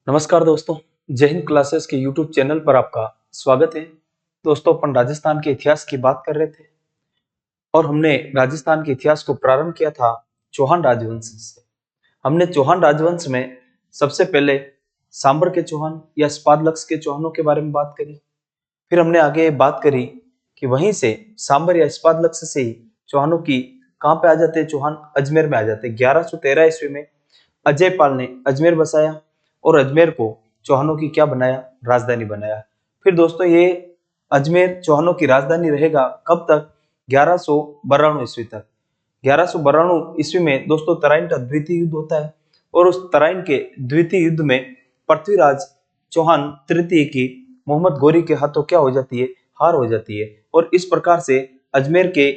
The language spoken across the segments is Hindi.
नमस्कार दोस्तों, जय हिंद क्लासेस के यूट्यूब चैनल पर आपका स्वागत है। दोस्तों, अपन राजस्थान के इतिहास की बात कर रहे थे और हमने राजस्थान के इतिहास को प्रारंभ किया था चौहान राजवंश से। हमने चौहान राजवंश में सबसे पहले सांबर के चौहान या स्पादलक्स के चौहानों के बारे में बात करी। फिर हमने आगे बात करी कि वहीं से सांबर या स्पादलक्स से ही चौहानों की कहाँ पे आ जाते हैं, चौहान अजमेर में आ जाते हैं। 1113 ईस्वी में अजय पाल ने अजमेर बसाया और अजमेर को चौहानों की क्या बनाया, राजधानी बनाया। फिर दोस्तों ये अजमेर चौहानों की राजधानी रहेगा कब तक, 1192 ईस्वी तक। 1192 ईस्वी में दोस्तों तराइन का द्वितीय युद्ध होता है और उस तराइन के द्वितीय युद्ध में पृथ्वीराज चौहान तृतीय की मोहम्मद गौरी के हाथों क्या हो जाती है, हार हो जाती है। और इस प्रकार से अजमेर के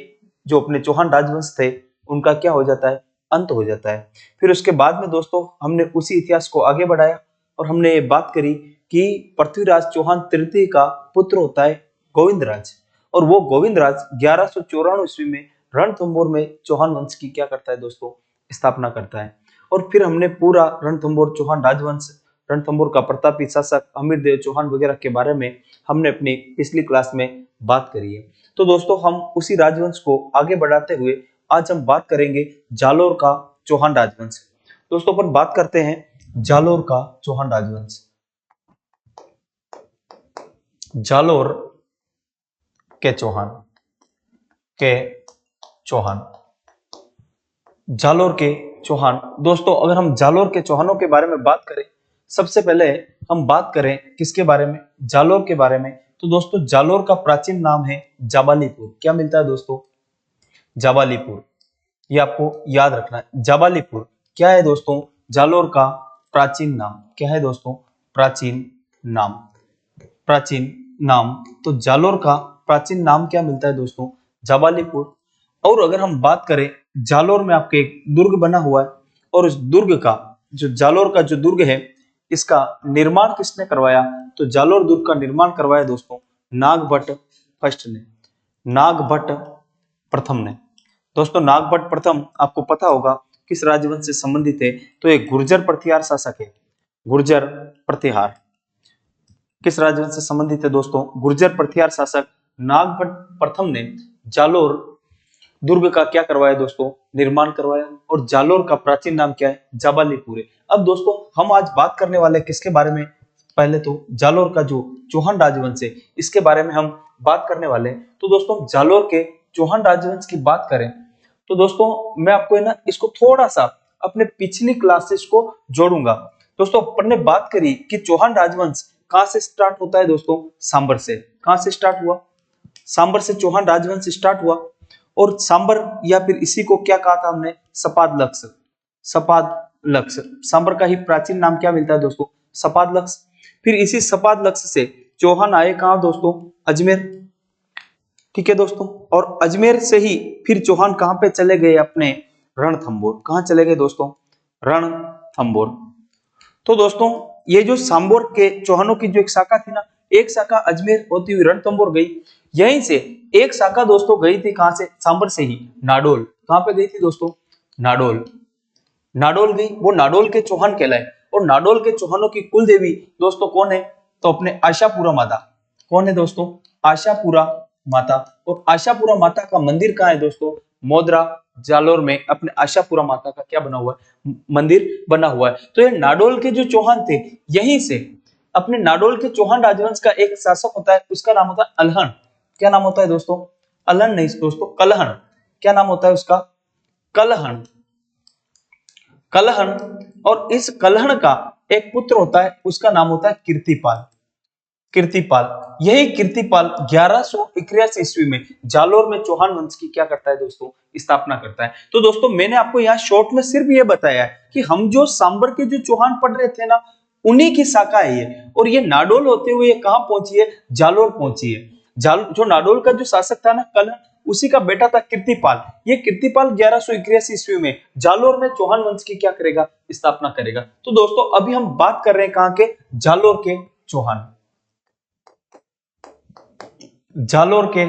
जो अपने चौहान राजवंश थे उनका क्या हो जाता है, अंत हो जाता है। फिर उसके बाद में दोस्तों हमने उसी इतिहास को आगे बढ़ाया और हमने ये बात करी कि पृथ्वीराज चौहान तृतीय का पुत्र होता है गोविंदराज, और वो गोविंदराज 1194 ईस्वी में रणथंभौर में चौहान वंश की क्या करता है दोस्तों, स्थापना करता है। और फिर हमने पूरा रणथंभौर चौहान राजवंश, रणथंभौर का प्रतापी शासक अमीरदेव चौहान वगैरह के बारे में हमने अपनी पिछली क्लास में बात करी है। तो दोस्तों हम उसी राजवंश को आगे बढ़ाते हुए आज हम बात करेंगे जालोर का चौहान राजवंश। दोस्तों अपन बात करते हैं जालोर का चौहान राजवंश। जालोर के चौहान जालोर के चौहान। दोस्तों अगर हम जालोर के चौहानों के बारे में बात करें, सबसे पहले हम बात करें किसके बारे में, जालोर के बारे में। तो दोस्तों जालोर का प्राचीन नाम है जाबालीपुर। क्या मिलता है दोस्तों, जाबालीपुर। ये आपको याद रखना है। जाबालीपुर क्या है दोस्तों, जालोर का प्राचीन नाम। क्या है दोस्तों, प्राचीन नाम। प्राचीन नाम तो जालोर का प्राचीन नाम क्या मिलता है दोस्तों, जाबालीपुर। और अगर हम बात करें जालोर में आपके एक दुर्ग बना हुआ है और उस दुर्ग का जो जालोर का जो दुर्ग है इसका निर्माण किसने करवाया, तो जालोर दुर्ग का निर्माण करवाया दोस्तों नागभट्ट फर्स्ट ने, नागभट्ट प्रथम ने। दोस्तों नागभट्ट प्रथम आपको पता होगा किस राजवंश से संबंधित है, तो ये गुर्जर प्रतिहार शासक है। गुर्जर प्रतिहार किस राजवंश से संबंधित है दोस्तों, गुर्जर प्रतिहार शासक नागभट्ट प्रथम ने जालोर दुर्ग का क्या करवाया दोस्तों, निर्माण करवाया। और जालोर का प्राचीन नाम क्या है, जाबालीपुर है। अब दोस्तों हम आज बात करने वाले किसके बारे में, पहले तो जालोर का जो चौहान राजवंश है इसके बारे में हम बात करने वाले हैं। तो दोस्तों जालोर के चौहान राजवंश की बात करें तो दोस्तों मैं आपको है ना इसको थोड़ा सा अपने पिछली क्लासेस को जोड़ूंगा। दोस्तों अपन ने बात करी कि चौहान राजवंश कहां से स्टार्ट होता है दोस्तों, सांबर से। कहां से स्टार्ट हुआ, सांबर से चौहान राजवंश स्टार्ट हुआ। और सांबर या फिर इसी को क्या कहा था हमने, सपादलक्स। सपादलक्स सांबर का ही प्राचीन नाम क्या मिलता है दोस्तों, सपादलक्स। फिर इसी सपादलक्स से चौहान आए कहां दोस्तों, अजमेर। ठीक है दोस्तों, और अजमेर से ही फिर चौहान कहां पे चले गए, अपने रणथंभौर। कहां चले गए दोस्तों, रणथंभौर। तो दोस्तों ये जो सांबर के चौहानों की जो एक शाखा थी ना, एक शाखा अजमेर होती हुई रणथंभौर गई, यहीं से एक शाखा दोस्तों गई थी कहां से, सांबर से ही नाडोल। कहां पे गई थी दोस्तों, नाडोल। नाडोल गई, वो नाडोल के चौहान कहलाए। और नाडोल के चौहानों की कुल देवी दोस्तों कौन है, तो अपने आशापुरा माता। कौन है दोस्तों, आशापुरा माता। और आशापुरा माता का मंदिर कहाँ है दोस्तों, मोदरा जालोर में अपने आशापुरा माता का क्या बना हुआ है, मंदिर बना हुआ है। तो ये नाडोल के जो चौहान थे, यहीं से अपने नाडोल के चौहान राजवंश का एक शासक होता है, उसका नाम होता है अलहन। क्या नाम होता है दोस्तों, अलहन नहीं दोस्तों, कलहन। क्या नाम होता है उसका, कलहन। कलहन। और इस कलहन का एक पुत्र होता है, उसका नाम होता है कीर्तिपाल। कीर्तिपाल, यही कीर्तिपाल 1181 ईस्वी में जालोर में चौहान वंश की क्या करता है दोस्तों, स्थापना करता है। तो दोस्तों मैंने आपको यहाँ शॉर्ट में सिर्फ ये बताया है कि हम जो सांबर के जो चौहान पढ़ रहे थे ना, उन्हीं की शाखा है ये। और ये नाडोल होते हुए ये कहां पहुंची है, जालोर पहुंची है। जो नाडोल का जो शासक था ना कलहन, उसी का बेटा था कीर्तिपाल। ये कीर्तिपाल 1181 ईस्वी में जालोर में चौहान वंश की क्या करेगा, स्थापना करेगा। तो दोस्तों अभी हम बात कर रहे हैं कहां के, जालोर के चौहान। जालोर के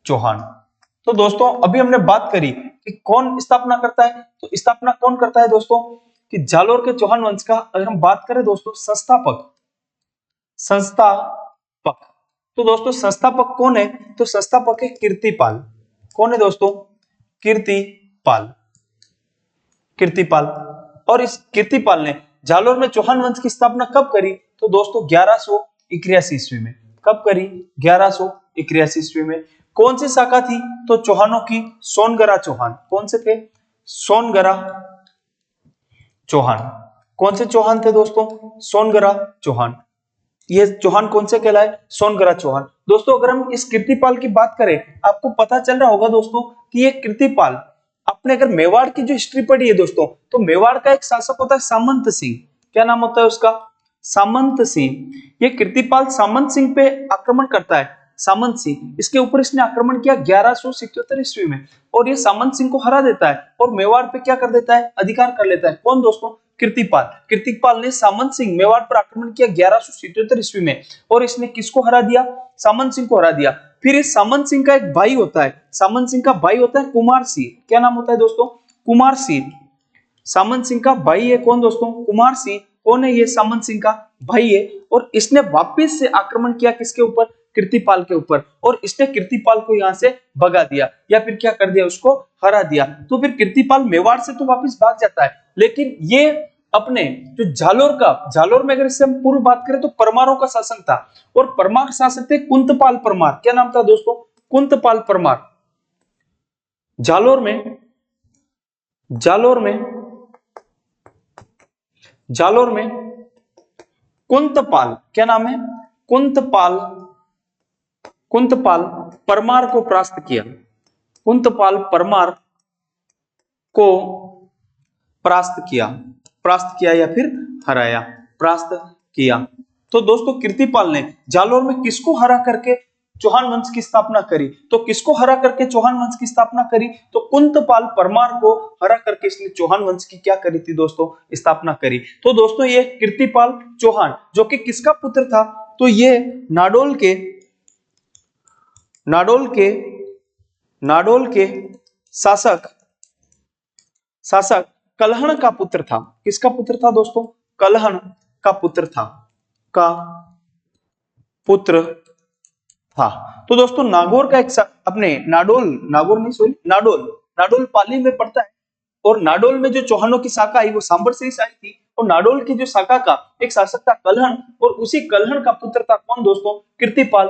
चौहान। तो दोस्तों अभी हमने बात करी कि कौन स्थापना करता है, तो स्थापना कौन करता है दोस्तों, कि जालोर के चौहान वंश का अगर हम बात करें दोस्तों संस्थापक, तो दोस्तों संस्थापक कौन है? तो संस्थापक है कीर्तिपाल। कौन है दोस्तों? कीर्तिपाल। और इस कीर्तिपाल ने जालोर में चौहान वंश की स्थापना कब करी? तो दोस्तों 1181 ईस्वी में। कब करी? 1181 ईस्वी में। कौन सी शाखा थी? तो चौहानों की सोनगरा चौहान। कौन से थे? सोनगरा चौहान। कौन से चौहान थे दोस्तों? सोनगरा चौहान। ये चौहान कौन से कहलाए? सोनगरा चौहान। दोस्तों अगर हम इस कीर्तिपाल की बात करें, आपको पता चल रहा होगा दोस्तों कि ये कीर्तिपाल, आपने अगर मेवाड़ की जो हिस्ट्री पढ़ी है दोस्तों, तो मेवाड़ का एक शासक होता है सामंत सिंह। क्या नाम होता है उसका? सामंत सिंह। ये कीर्तिपाल सामंत सिंह पे आक्रमण करता है। सामंत सिंह, इसके ऊपर इसने आक्रमण किया 1177 ईस्वी में, और ये सामंत सिंह को हरा देता है और मेवाड़ पे क्या कर देता है? अधिकार कर लेता है। कौन दोस्तों? कीर्तिपाल। कीर्तिपाल ने सामंत सिंह मेवाड़ पर आक्रमण किया 1177 ईस्वी में, और इसने किसको हरा दिया? सामंत सिंह को हरा दिया। फिर इस सामंत सिंह का एक भाई होता है, सामंत सिंह का भाई होता है कुमार सिंह। क्या नाम होता है दोस्तों? कुमार सिंह। सामंत सिंह का भाई है कौन दोस्तों? कुमार सिंह। कौन है ये? सामंत सिंह का भाई है, और इसने वापस से आक्रमण किया किसके ऊपर? कीर्तिपाल के ऊपर, और इसने कीर्तिपाल को यहाँ से भगा दिया, या फिर क्या कर दिया? उसको हरा दिया। तो फिर कीर्तिपाल मेवाड़ से तो वापस भाग जाता है, लेकिन ये अपने जो जालोर में अगर इससे हम पूर्व बात करें तो परमारों का शासन था, और परमार शासक थे कुंतपाल परमार। क्या नाम था दोस्तों? कुंतपाल परमार। जालोर में कुंतपाल, क्या नाम है? कुंतपाल परमार को परास्त किया। कुंतपाल परमार को परास्त किया या फिर हराया, परास्त किया। तो दोस्तों कीर्तिपाल ने जालोर में किसको हरा करके चौहान वंश की स्थापना करी? तो किसको हरा करके चौहान वंश की स्थापना करी? तो कुंतपाल परमार को हरा करके इसने चौहान वंश की क्या करी थी दोस्तों? स्थापना करी। तो दोस्तों ये कीर्तिपाल चौहान जो कि किसका पुत्र था? तो ये नाडोल के शासक कलहण का पुत्र था। किसका पुत्र था दोस्तों? कलहण का पुत्र था। तो दोस्तों नागौर का एक अपने नाडोल पाली में पड़ता है, और नाडोल में जो चौहानों की शाखा आई वो सांबर से ही आई थी, और नाडोल की जो शाखा का एक शासक था कलहण, और उसी कलहण का पुत्र था कौन दोस्तों? कीर्तिपाल।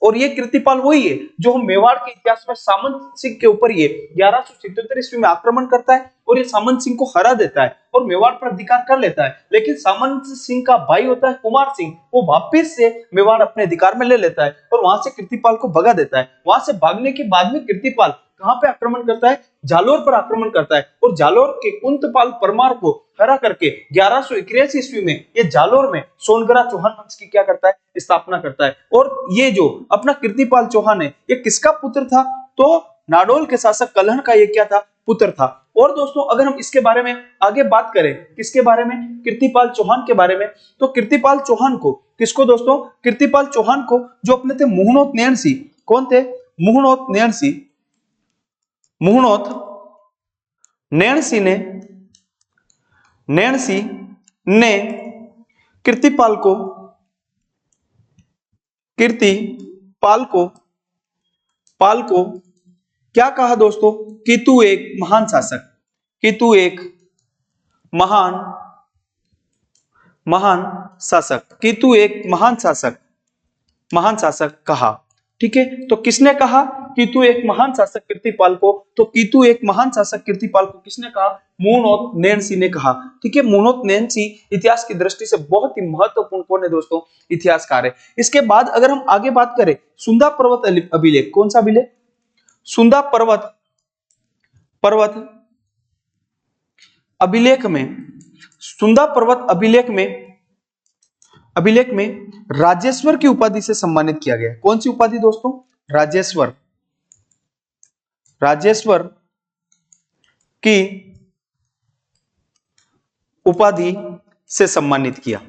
और ये कीर्तिपाल वही है जो हम मेवाड़ के इतिहास में सामंत सिंह के ऊपर ये 1177 ईस्वी में आक्रमण करता है, और ये सामंत सिंह को हरा देता है और मेवाड़ पर अधिकार कर लेता है। लेकिन सामंत सिंह का भाई होता है कुमार सिंह, वो वापिस से मेवाड़ अपने अधिकार में ले लेता है और वहां से कीर्तिपाल को भगा देता है। वहां से भागने के बाद में कीर्तिपाल कहां पे आक्रमण करता है? जालोर पर आक्रमण करता है, और जालोर के कुंतपाल परमार को हरा करके 1181 ईस्वी में ये जालोर में सोनगरा चौहान वंश की क्या करता है? स्थापना करता है। और ये जो अपना कीर्तिपाल चौहान है ये किसका पुत्र था? तो नाडोल के शासक कलहण का ये क्या था? पुत्र था। और दोस्तों अगर हम इसके बारे में आगे बात करें, किसके बारे में? कीर्तिपाल चौहान के बारे में। तो कीर्तिपाल चौहान को, किसको दोस्तों? कीर्तिपाल चौहान को जो अपने थे मुहनोत नैणसी। कौन थे? मुहनोत नैणसी ने कीर्तिपाल को क्या कहा दोस्तों? कि तू एक महान शासक कहा। ठीक है, तो किसने कहा कि तू एक महान शासक कीर्तिपाल को? तो कीतु एक महान शासक कीर्तिपाल को किसने कहा? मुहनोत नैणसी ने कहा। ठीक है, मुहनोत नैणसी इतिहास की दृष्टि से बहुत ही महत्वपूर्ण कौन है दोस्तों? इतिहासकार है। इसके बाद अगर हम आगे बात करें सुंदा पर्वत अभिलेख, कौन सा अभिलेख? सुंदा पर्वत अभिलेख में राजेश्वर की उपाधि से सम्मानित किया गया। कौन सी उपाधि दोस्तों? राजेश्वर की उपाधि से सम्मानित किया।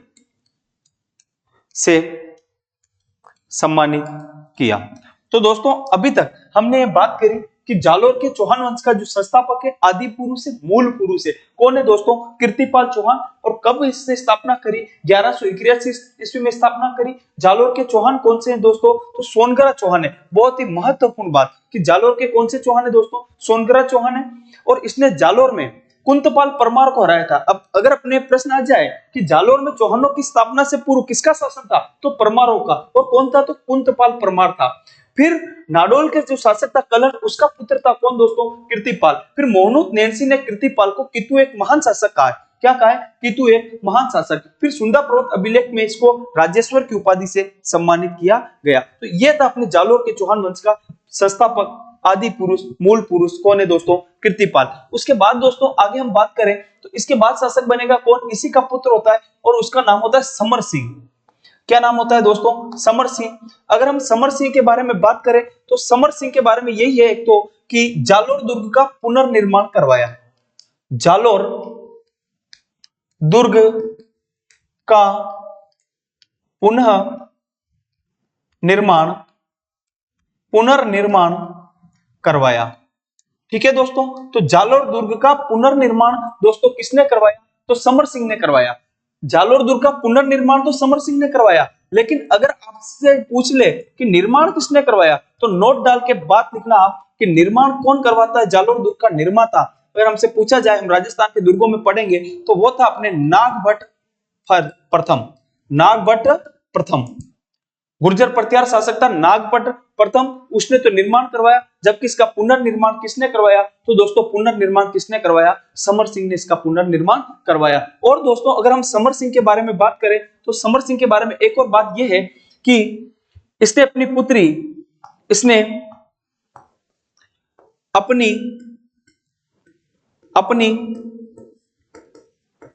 तो दोस्तों अभी तक हमने ये बात करी कि जालोर के चौहान वंश का जो संस्थापक है, आदि पुरुष है, मूल पुरुष है, कौन है दोस्तों? कीर्तिपाल चौहान। और कब इसने स्थापना करी? 1181 ईस्वी में स्थापना करी। जालोर के चौहान कौन से हैं दोस्तों? तो सोनगरा चौहान है। बहुत ही महत्वपूर्ण बात कि जालोर के कौन से चौहान है दोस्तों? सोनगरा चौहान है। और इसने जालोर में कुंतपाल परमार को हराया था। अब अगर अपने प्रश्न आ जाए कि जालोर में चौहानों की स्थापना से पूर्व किसका शासन था, तो परमारों का। और कौन था? तो कुंतपाल परमार था। फिर नाडोल के जो शासक था कलर, उसका पुत्र था कौन दोस्तों? कीर्तिपाल। फिर मोहनूत नैन्सी ने कीर्तिपाल को कितु एक महान शासक कहा है। क्या कहा है? कितु एक महान शासक। फिर सुंदा पर्वत अभिलेख में इसको राजेश्वर की उपाधि से सम्मानित किया गया। तो यह था अपने जालोर के चौहान वंश का संस्थापक, आदि पुरुष, मूल पुरुष कौन है दोस्तों? कीर्तिपाल। उसके बाद दोस्तों आगे हम बात करें तो इसके बाद शासक बनेगा कौन? इसी का पुत्र होता है और उसका नाम होता है समर सिंह। क्या नाम होता है दोस्तों? समर सिंह। अगर हम समर सिंह के बारे में बात करें तो समर सिंह के बारे में यही है एक तो कि जालोर दुर्ग का पुनर्निर्माण करवाया। जालोर दुर्ग का पुनर्निर्माण करवाया। ठीक है दोस्तों, तो जालोर दुर्ग का पुनर्निर्माण दोस्तों किसने करवाया? तो समर सिंह ने करवाया। जालोर दुर्ग का पुनर्निर्माण तो समर सिंह ने करवाया, लेकिन अगर आपसे पूछ ले कि निर्माण किसने करवाया, तो नोट डाल के बात लिखना आप कि निर्माण कौन करवाता है जालोर दुर्ग का निर्माता। अगर हमसे पूछा जाए, हम राजस्थान के दुर्गों में पढ़ेंगे, तो वो था अपने नागभट्ट प्रथम। नागभट्ट प्रथम गुर्जर प्रतिहार शासक था नागभट्ट प्रथम, उसने तो निर्माण करवाया। जबकि इसका पुनर्निर्माण किसने करवाया? तो दोस्तों पुनर्निर्माण किसने करवाया? समर सिंह ने इसका पुनर्निर्माण करवाया। और दोस्तों अगर हम समर सिंह के बारे में बात करें तो समर सिंह के बारे में एक और बात यह है कि इसने अपनी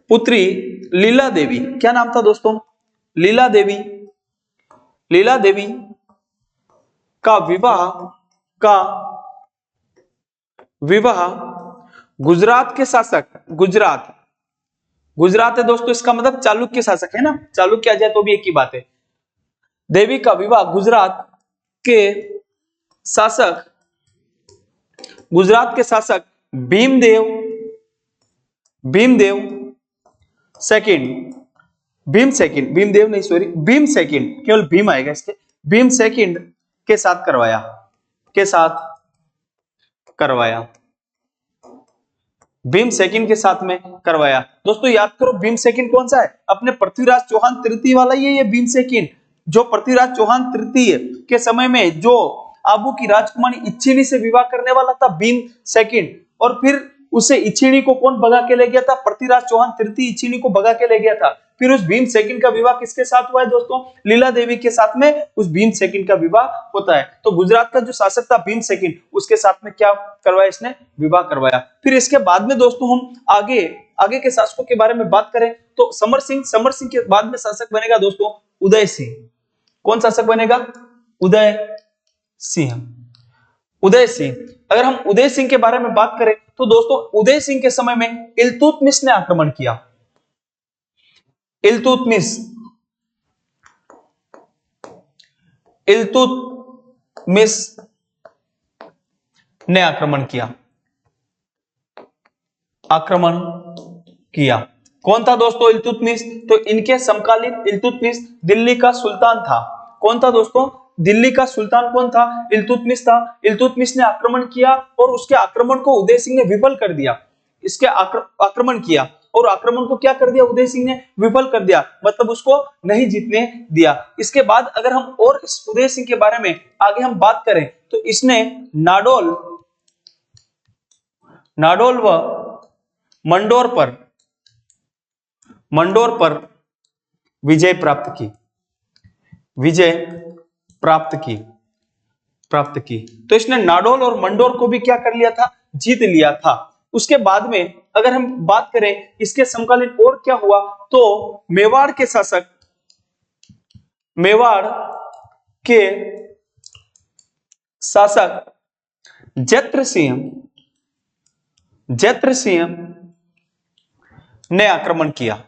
पुत्री लीला देवी, क्या नाम था दोस्तों? लीला देवी का विवाह गुजरात के शासक, गुजरात है दोस्तों, इसका मतलब चालुक्य शासक है ना, चालुक्य आ जाए तो भी एक ही बात है। देवी का विवाह गुजरात के शासक भीमदेव भीम सेकंड, केवल भीम आएगा इसके, भीम सेकंड के साथ भीम सेकंड के साथ में करवाया। दोस्तों याद करो भीम सेकंड कौन सा है? अपने पृथ्वीराज चौहान तृतीय वाला ये भीम सेकंड, जो पृथ्वीराज चौहान तृतीय के समय में जो आबू की राजकुमारी इच्छिणी से विवाह करने वाला था भीम सेकंड, और फिर उसे इच्छिणी को कौन भगा के ले गया था? पृथ्वीराज चौहान तृतीय इच्छिणी को भगा के ले गया था। फिर उस भीम सेकंड का विवाह किसके साथ हुआ है दोस्तों? लीला देवी के साथ में उस भीम सेकंड का विवाह होता है। तो गुजरात का जो शासक था भीम सेकंड, उसके साथ में क्या करवाया इसने? विवाह करवाया। फिर इसके बाद में दोस्तों हम आगे के शासकों के बारे में बात करें तो समर सिंह के बाद में शासक बनेगा दोस्तों उदय सिंह। कौन शासक बनेगा? उदय सिंह। अगर हम उदय सिंह के बारे में बात करें तो दोस्तों उदय सिंह के समय में इल्तुतमिश ने आक्रमण किया। इल्तुतमिश ने आक्रमण किया। कौन था दोस्तों इल्तुतमिश? तो इनके समकालीन इल्तुतमिश दिल्ली का सुल्तान था। कौन था दोस्तों? दिल्ली का सुल्तान कौन था? इल्तुतमिश था। इल्तुतमिश ने आक्रमण किया और उसके आक्रमण को उदय सिंह ने विफल कर दिया। इसके आक्रमण किया और आक्रमण को क्या कर दिया? उदय सिंह ने विफल कर दिया, मतलब उसको नहीं जीतने दिया। इसके बाद अगर हम और इस उदय सिंह के बारे में आगे हम बात करें तो इसने नाडोल व मंडोर पर विजय प्राप्त की। तो इसने नाडोल और मंडोर को भी क्या कर लिया था? जीत लिया था। उसके बाद में अगर हम बात करें इसके समकालीन और क्या हुआ तो मेवाड़ के शासक जत्र सिंह ने आक्रमण किया।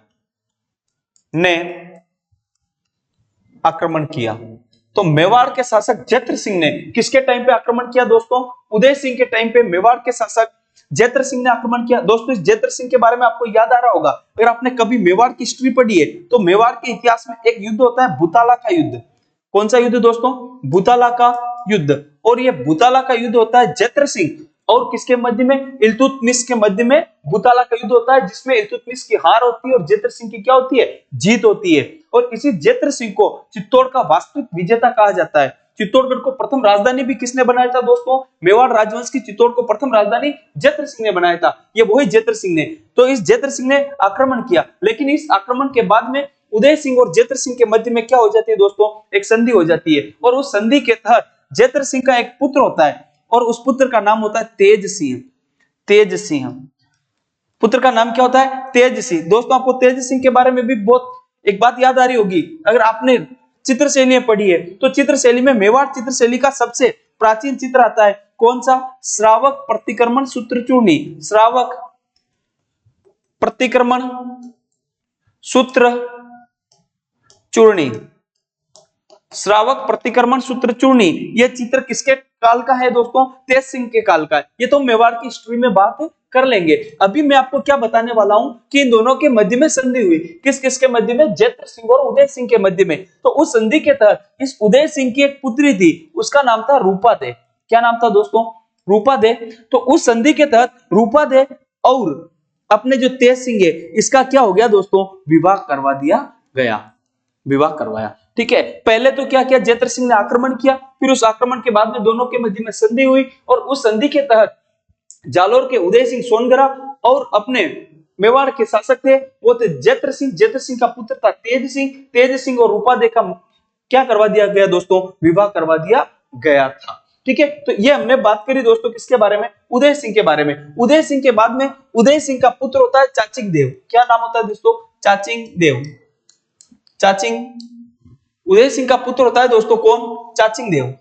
तो मेवाड़ के शासक जैत्र सिंह ने किसके टाइम पे आक्रमण किया दोस्तों? उदय सिंह के टाइम पे मेवाड़ के शासक जैत्र सिंह ने आक्रमण किया। दोस्तों इस जैत्र सिंह के बारे में आपको याद आ रहा होगा, अगर आपने कभी मेवाड़ की हिस्ट्री पढ़ी है तो मेवाड़ के इतिहास में एक युद्ध होता है भूताला का युद्ध। कौन सा युद्ध दोस्तों? भूताला का युद्ध। और ये भूताला का युद्ध होता है जैत्र सिंह और किसके मध्य में? इल्तुतमिश के मध्य में भूताला का युद्ध होता है, जिसमें इल्तुतमिश की हार होती है और जैत्र सिंह की क्या होती है? जीत होती है। और इसी जैत्र सिंह को चित्तौड़ का वास्तविक विजेता कहा जाता है। चित्तौड़गढ़ को प्रथम राजधानी भी किसने बनाया था दोस्तों? मेवाड़ राजवंश की चित्तौड़ को प्रथम राजधानी जैत्र सिंह ने बनाया था। ये वही जैत्र सिंह ने। तो इस जैत्र सिंह ने आक्रमण किया, लेकिन इस आक्रमण के बाद में उदय सिंह और जैत्र सिंह के मध्य में क्या हो जाती है दोस्तों? एक संधि हो जाती है। और उस संधि के तहत जैत्र सिंह का एक पुत्र होता है और उस पुत्र का नाम होता है तेज सिंह। तेज सिंह पुत्र का नाम क्या होता है? तेज सिंह। दोस्तों आपको तेज सिंह के बारे में भी बहुत एक बात याद आ रही होगी, अगर आपने चित्रशैली पढ़ी है तो चित्रशैली में मेवाड़ चित्रशैली का सबसे प्राचीन चित्र आता है। कौन सा? श्रावक प्रतिक्रमण सूत्र चूर्णी। श्रावक प्रतिक्रमण सूत्र चूर्णी। श्रावक प्रतिक्रमण सूत्र चूर्णी। यह चित्र किसके काल का है दोस्तों? तेज सिंह के काल का है। ये तो मेवाड़ की हिस्ट्री में बात कर लेंगे। अभी मैं आपको क्या बताने वाला हूं कि इन दोनों के मध्य में संधि हुई। किस किस के मध्य में? जैत्र सिंह और उदय सिंह के मध्य में। तो उस संधि के तहत इस उदय सिंह की एक पुत्री थी, उसका नाम था रूपादे। क्या नाम था दोस्तों? रूपादे। तो उस संधि के तहत रूपादे और अपने जो तेज सिंह है इसका क्या हो गया दोस्तों? विवाह करवा दिया गया। विवाह करवाया। ठीक है, पहले तो क्या किया? जैत्र सिंह ने आक्रमण किया, फिर उस आक्रमण के बाद में दोनों के मध्य में संधि हुई और उस संधि के तहत जालोर के उदय सिंह सोनगरा और अपने मेवाड़ के शासक थे वो थे जैत्र सिंह। जैत्र सिंह का पुत्र था तेज सिंह। तेज सिंह और रूपादे का क्या करवा दिया गया दोस्तों? विवाह करवा दिया गया था। ठीक है, तो ये हमने बात करी दोस्तों किसके बारे में? उदय सिंह के बारे में। उदय सिंह के बाद में उदय सिंह का पुत्र होता है चाचिंग देव। क्या नाम होता है दोस्तों? चाचिंग देव। चाचिंग उदय सिंह का पुत्र होता है दोस्तों कौन? चाचिंग देव।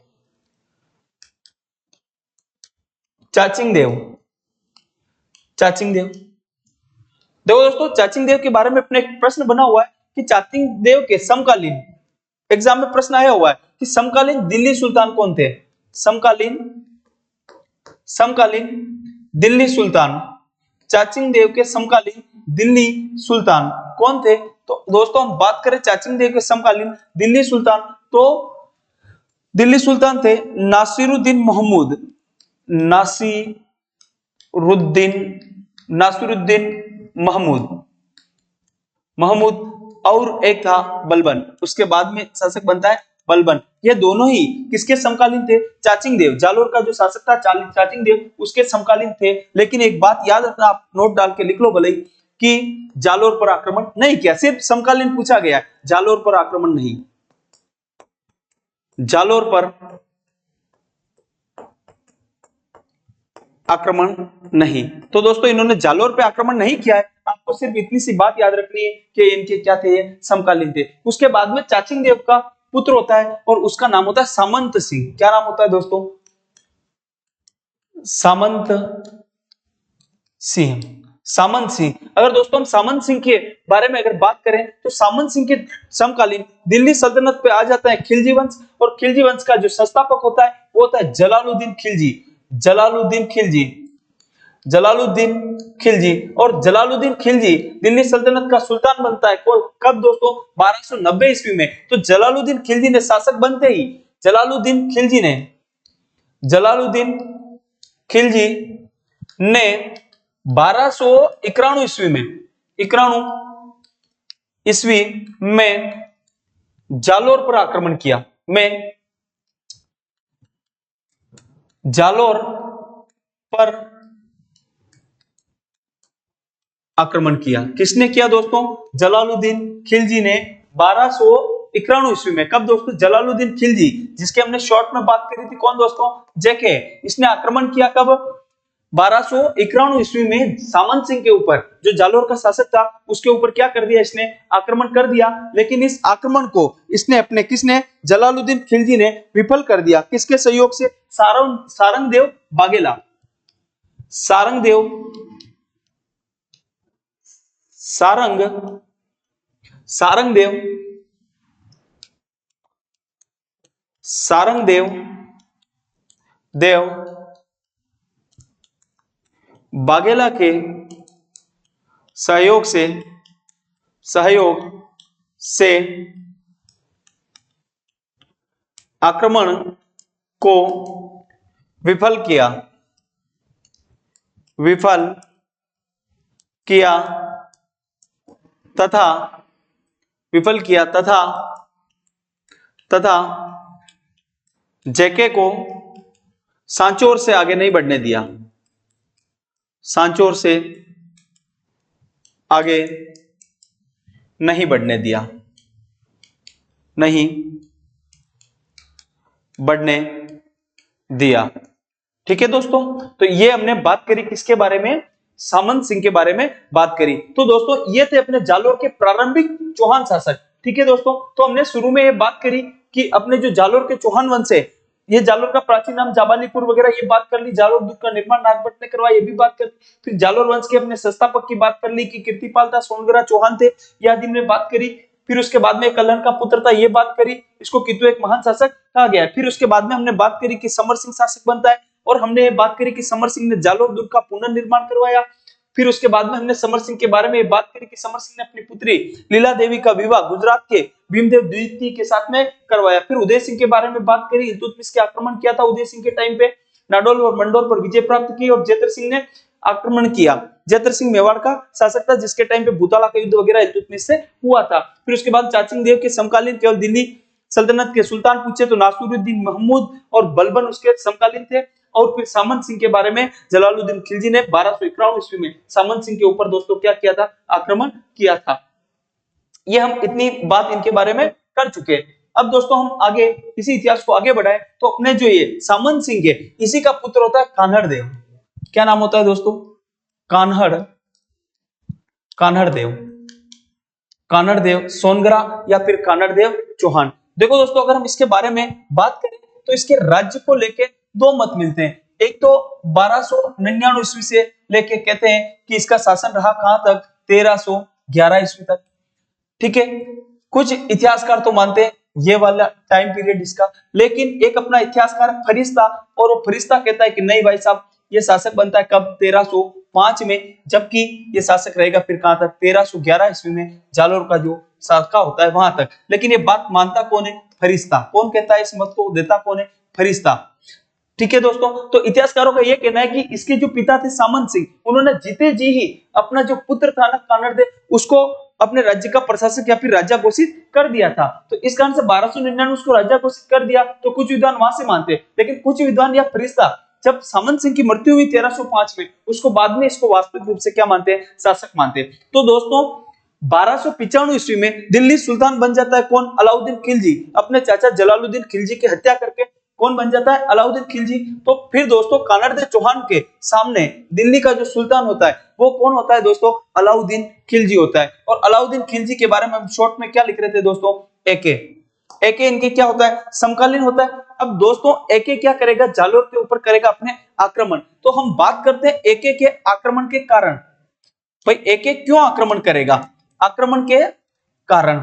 चाचिंग देव। चाचिंग देव। देखो दोस्तों चाचिंग देव के बारे में अपने एक प्रश्न बना हुआ है कि चाचिंग देव के समकालीन एग्जाम में प्रश्न आया हुआ है कि समकालीन दिल्ली सुल्तान कौन थे? समकालीन समकालीन दिल्ली सुल्तान। चाचिंग देव के समकालीन दिल्ली सुल्तान कौन थे? तो दोस्तों हम बात करें चाचिंग देव के समकालीन दिल्ली सुल्तान, तो दिल्ली सुल्तान थे नासिरुद्दीन महमूद। नासिरुद्दीन नासिरुद्दीन महमूद महमूद और एक था बलबन। उसके बाद में शासक बनता है बलबन। ये दोनों ही किसके समकालीन थे? चाचिंग देव। जालोर का जो शासक था चाचिंग देव उसके समकालीन थे। लेकिन एक बात याद रखना, आप नोट डाल के लिख लो भले कि जालोर पर आक्रमण नहीं किया, सिर्फ समकालीन पूछा गया, जालोर पर आक्रमण नहीं। जालोर पर आक्रमण नहीं। तो दोस्तों इन्होंने जालोर पे आक्रमण नहीं किया है। आपको सिर्फ इतनी सी बात याद रखनी है कि इनके क्या थे? समकालीन थे। उसके बाद में चाचिंग देव का पुत्र होता है और उसका नाम होता है सामंत सिंह। क्या नाम होता है दोस्तों? सामंत सिंह। सामंत सिंह। अगर दोस्तों हम सामंत सिंह के बारे में अगर बात करें तो सामंत सिंह के समकालीन दिल्ली सल्तनत पे आ जाता है खिलजी वंश। और खिलजी वंश का जो संस्थापक होता है वो होता है जलालुद्दीन खिलजी। जलालुद्दीन खिलजी। जलालुद्दीन खिलजी। और जलालुद्दीन खिलजी दिल्ली सल्तनत का सुल्तान बनता है कब दोस्तों? 1290 ईस्वी में। तो जलालुद्दीन खिलजी ने शासक बनते ही जलालुद्दीन खिलजी ने 1291 ईस्वी में 91 ईस्वी में जालोर पर आक्रमण किया। जालोर पर आक्रमण किया। किसने किया दोस्तों? जलालुद्दीन खिलजी ने 1291 ईस्वी में। कब दोस्तों? जलालुद्दीन खिलजी, जिसके हमने शॉर्ट में बात करी थी, कौन दोस्तों? जेके। इसने आक्रमण किया कब? 1291 ईस्वी में सामंत सिंह के ऊपर, जो जालोर का शासक था उसके ऊपर क्या कर दिया? इसने आक्रमण कर दिया। लेकिन इस आक्रमण को किसने? जलालुद्दीन खिलजी ने विफल कर दिया। किसके सहयोग से? सारंगदेव बाघेला। सारंगदेव सारंगदेव बाघेला के सहयोग से आक्रमण को विफल किया तथा जेके को सांचौर से आगे नहीं बढ़ने दिया, सांचौर से आगे नहीं बढ़ने दिया, ठीक है दोस्तों। तो ये हमने बात करी किसके बारे में, सामंत सिंह के बारे में बात करी। तो दोस्तों ये थे अपने जालोर के प्रारंभिक चौहान शासक, ठीक है दोस्तों। तो हमने शुरू में ये बात करी कि अपने जो जालोर के चौहान वंश है, ये जालोर का प्राचीन नाम जाबालीपुर वगैरह ये बात कर ली, जालोर दुर्ग का निर्माण नागभट्ट ने करवाया ये भी बात कर ली, फिर जालोर वंश के अपने संस्थापक की बात कर ली कि कीर्तिपाल था, सोनगरा चौहान थे, ये आदि हमने बात करी। फिर उसके बाद में कल्याण का पुत्र था, ये बात करी, इसको कितु एक महान शासक कहा गया है। फिर उसके बाद में हमने बात करी कि समर सिंह शासक बनता है, और हमने बात करी कि समर सिंह ने जालोर दुर्ग का पुनर्निर्माण करवाया। फिर उसके बाद में हमने समर सिंह के बारे में बात करी कि समर सिंह ने अपनी पुत्री लीला देवी का विवाह गुजरात के भीमदेव द्वितीय के साथ में करवाया। फिर उदय सिंह के बारे में बात करी, इल्तुतमिश के आक्रमण किया था उदय सिंह के टाइम पे, नाडोल और मंडोर पर विजय प्राप्त की, और जैतर सिंह ने आक्रमण किया। जैतर सिंह मेवाड़ का शासक था, जिसके टाइम पे भूताला का युद्ध वगैरह इल्तुतमिश से हुआ था। फिर उसके बाद चाचिंग देव के समकालीन केवल दिल्ली सल्तनत के सुल्तान पूछे तो नासिरुद्दीन महमूद और बलबन उसके समकालीन थे। और फिर सामंत सिंह के बारे में जलालुद्दीन खिलजी ने 1251 ईस्वी में सामंत सिंह के ऊपर दोस्तों क्या किया था, आक्रमण किया था। ये हम इतनी बात इनके बारे में कर चुके हैं। अब दोस्तों हम आगे इसी इतिहास को आगे बढ़ाएं तो अपने जो ये सामंत सिंह है, इसी का पुत्र होता है कान्हड़ देव। क्या नाम होता है दोस्तों, कान्हड़ देव सोनगरा या फिर कान्हड़ देव चौहान। देखो दोस्तों अगर हम इसके बारे में बात करें तो इसके राज्य को लेके दो मत मिलते हैं। एक तो 1299 ईस्वी से लेके कहते हैं कि इसका शासन रहा कहां तक, 1311 ईस्वी तक, ठीक है। कुछ इतिहासकार तो मानते हैं ये वाला टाइम पीरियड इसका, लेकिन एक अपना इतिहासकार फरिश्ता, और वो फरिश्ता कहता है कि नहीं भाई साहब ये शासक बनता है कब, 1305 में, जबकि ये शासक रहेगा फिर कहां तक, 1311 ईस्वी में जालोर का जो शाखा होता है वहां तक। लेकिन ये बात मानता कौन है, फरिश्ता। कौन कहता है इस मत को, देता कौन है, फरिश्ता, ठीक है दोस्तों। तो इतिहासकारों का यह कहना है कि इसके जो पिता थे सामंत सिंह, उन्होंने जीते जी ही अपना जो पुत्र था ना कान्हड़ देव, उसको अपने राज्य का प्रशासक या फिर राजा घोषित कर दिया था। तो इस कारण से 1299 उसको राजा घोषित कर दिया। तो कुछ विद्वान वहां से मानते, लेकिन कुछ विद्वान या फरिश्ता जब सामंत सिंह की मृत्यु हुई 1305 में, उसको बाद में इसको वास्तविक रूप से क्या मानते हैं, शासक मानते हैं। तो दोस्तों 1295 ईस्वी में दिल्ली सुल्तान बन जाता है कौन, अलाउद्दीन खिलजी। अपने चाचा जलालुद्दीन खिलजी की हत्या करके कौन बन जाता है, अलाउद्दीन खिलजी। तो फिर दोस्तों कान्हड़ देव चौहान के सामने दिल्ली का जो सुल्तान होता है वो कौन होता है दोस्तों, अलाउद्दीन खिलजी होता है। और अलाउद्दीन खिलजी के बारे में हम शॉर्ट में क्या लिख रहे थे दोस्तों, एके इनके क्या होता है, समकालीन होता है। अब दोस्तों एके क्या करेगा, जालोर के ऊपर करेगा अपने आक्रमण। तो हम बात करते हैं एके के आक्रमण के कारण। भाई एके क्यों आक्रमण करेगा, आक्रमण के कारण।